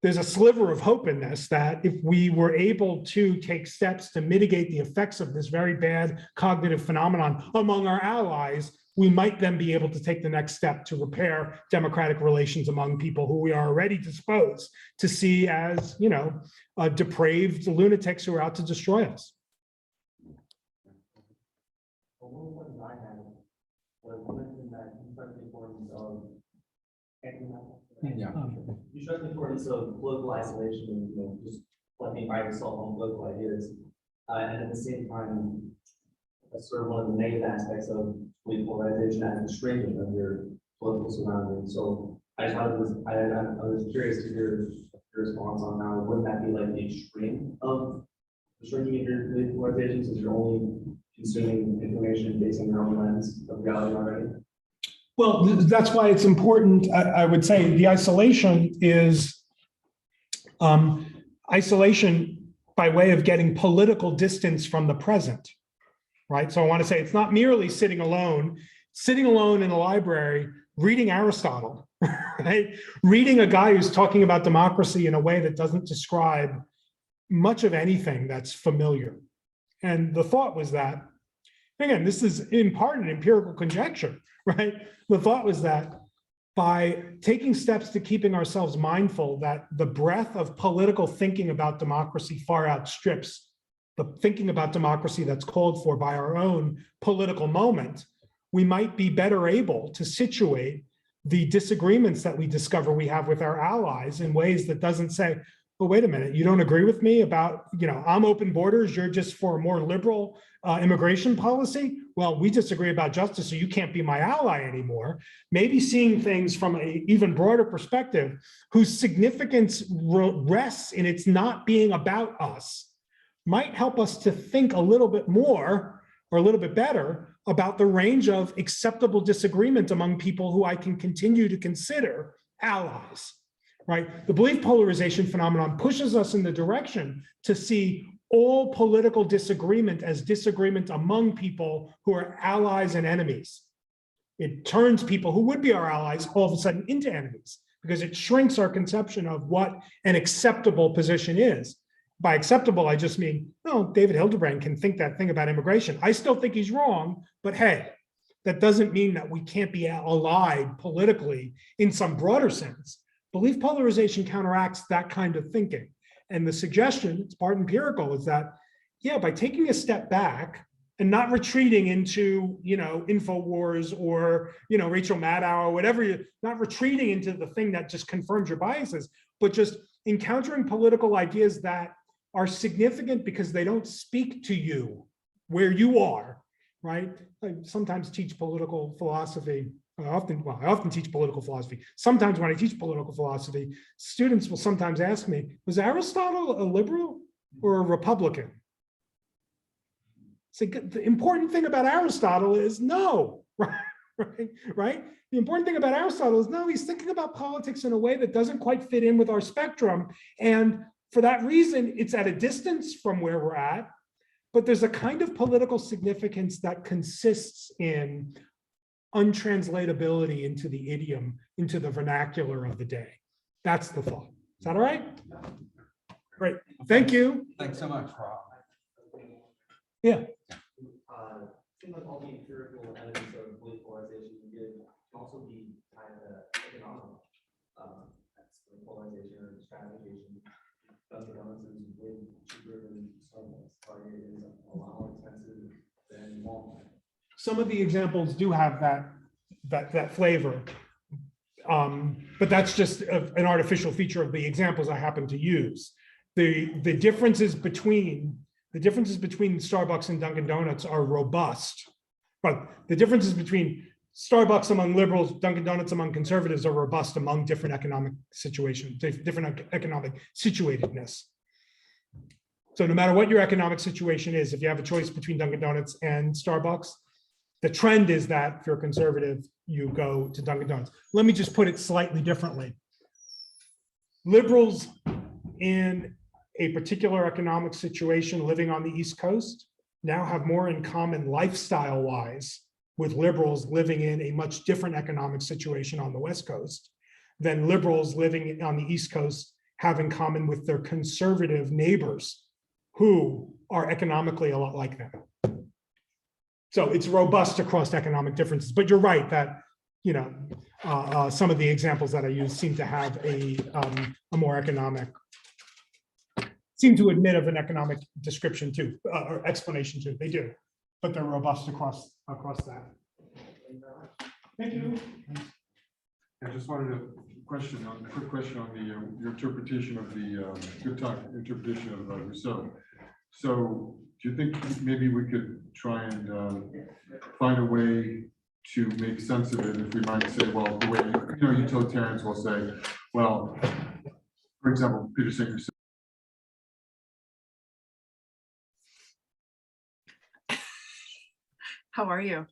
there's a sliver of hope in this, that if we were able to take steps to mitigate the effects of this very bad cognitive phenomenon among our allies, we might then be able to take the next step to repair democratic relations among people who we are already disposed to see as, depraved lunatics who are out to destroy us. You stress the importance of political isolation and just letting by yourself on political ideas, and at the same time, that's sort of one of the negative aspects of polarization as a shrinking of your political surroundings. So I was curious to hear your response on how wouldn't that be like the extreme of the shrinking of your polarization, since you're only consuming information based on your own lens of reality already? Well, that's why it's important. I would say the isolation is isolation by way of getting political distance from the present, right? So I want to say it's not merely sitting alone in a library, reading Aristotle, right? Reading a guy who's talking about democracy in a way that doesn't describe much of anything that's familiar. And the thought was that, again, this is in part an empirical conjecture, right? The thought was that by taking steps to keeping ourselves mindful that the breadth of political thinking about democracy far outstrips the thinking about democracy that's called for by our own political moment, we might be better able to situate the disagreements that we discover we have with our allies in ways that doesn't say, oh, wait a minute, you don't agree with me about, I'm open borders, you're just for a more liberal immigration policy? Well, we disagree about justice, so you can't be my ally anymore. Maybe seeing things from an even broader perspective, whose significance rests in its not being about us, might help us to think a little bit more or a little bit better about the range of acceptable disagreement among people who I can continue to consider allies. Right? The belief polarization phenomenon pushes us in the direction to see all political disagreement as disagreement among people who are allies and enemies. It turns people who would be our allies all of a sudden into enemies because it shrinks our conception of what an acceptable position is. By acceptable, I just mean, David Hildebrand can think that thing about immigration. I still think he's wrong, but hey, that doesn't mean that we can't be allied politically in some broader sense. Belief polarization counteracts that kind of thinking. And the suggestion, it's part empirical, is that, yeah, by taking a step back and not retreating into, InfoWars or, Rachel Maddow or whatever, not retreating into the thing that just confirms your biases, but just encountering political ideas that are significant because they don't speak to you where you are, right? I sometimes teach political philosophy. I often teach political philosophy. Sometimes when I teach political philosophy, students will sometimes ask me, was Aristotle a liberal or a Republican? So the important thing about Aristotle is no, right? The important thing about Aristotle is no, he's thinking about politics in a way that doesn't quite fit in with our spectrum. And for that reason, it's at a distance from where we're at, but there's a kind of political significance that consists in untranslatability into the idiom, into the vernacular of the day. That's the thought. Is that all right? Great. Thank you. Thanks so much, Rob. Yeah. Seems like all the empirical evidence of belief polarization you give can also be tied to economic polarization or stratification. Dunkin' Donuts is way cheaper than Starbucks. Target is a lot more expensive than Walmart. Some of the examples do have that flavor, but that's just an artificial feature of the examples I happen to use. The differences between Starbucks and Dunkin' Donuts are robust, but the differences between Starbucks among liberals, Dunkin' Donuts among conservatives are robust among different economic situations, different economic situatedness. So no matter what your economic situation is, if you have a choice between Dunkin' Donuts and Starbucks, the trend is that if you're a conservative, you go to Dunkin' Donuts. Let me just put it slightly differently. Liberals in a particular economic situation living on the East Coast now have more in common lifestyle-wise with liberals living in a much different economic situation on the West Coast than liberals living on the East Coast have in common with their conservative neighbors who are economically a lot like them. So it's robust across economic differences, but you're right that, some of the examples that I use seem to have a more economic, seem to admit of an economic description too, or explanation too. They do, but they're robust across that. Thank you. I just wanted a quick question on the your interpretation of the interpretation of Rousseau. So do you think maybe we could try and find a way to make sense of it if we might say, well, the way utilitarians will say, well, for example, Peter Singer said, how are you?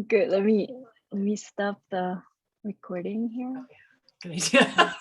Good. Let me stop the recording here. Good idea.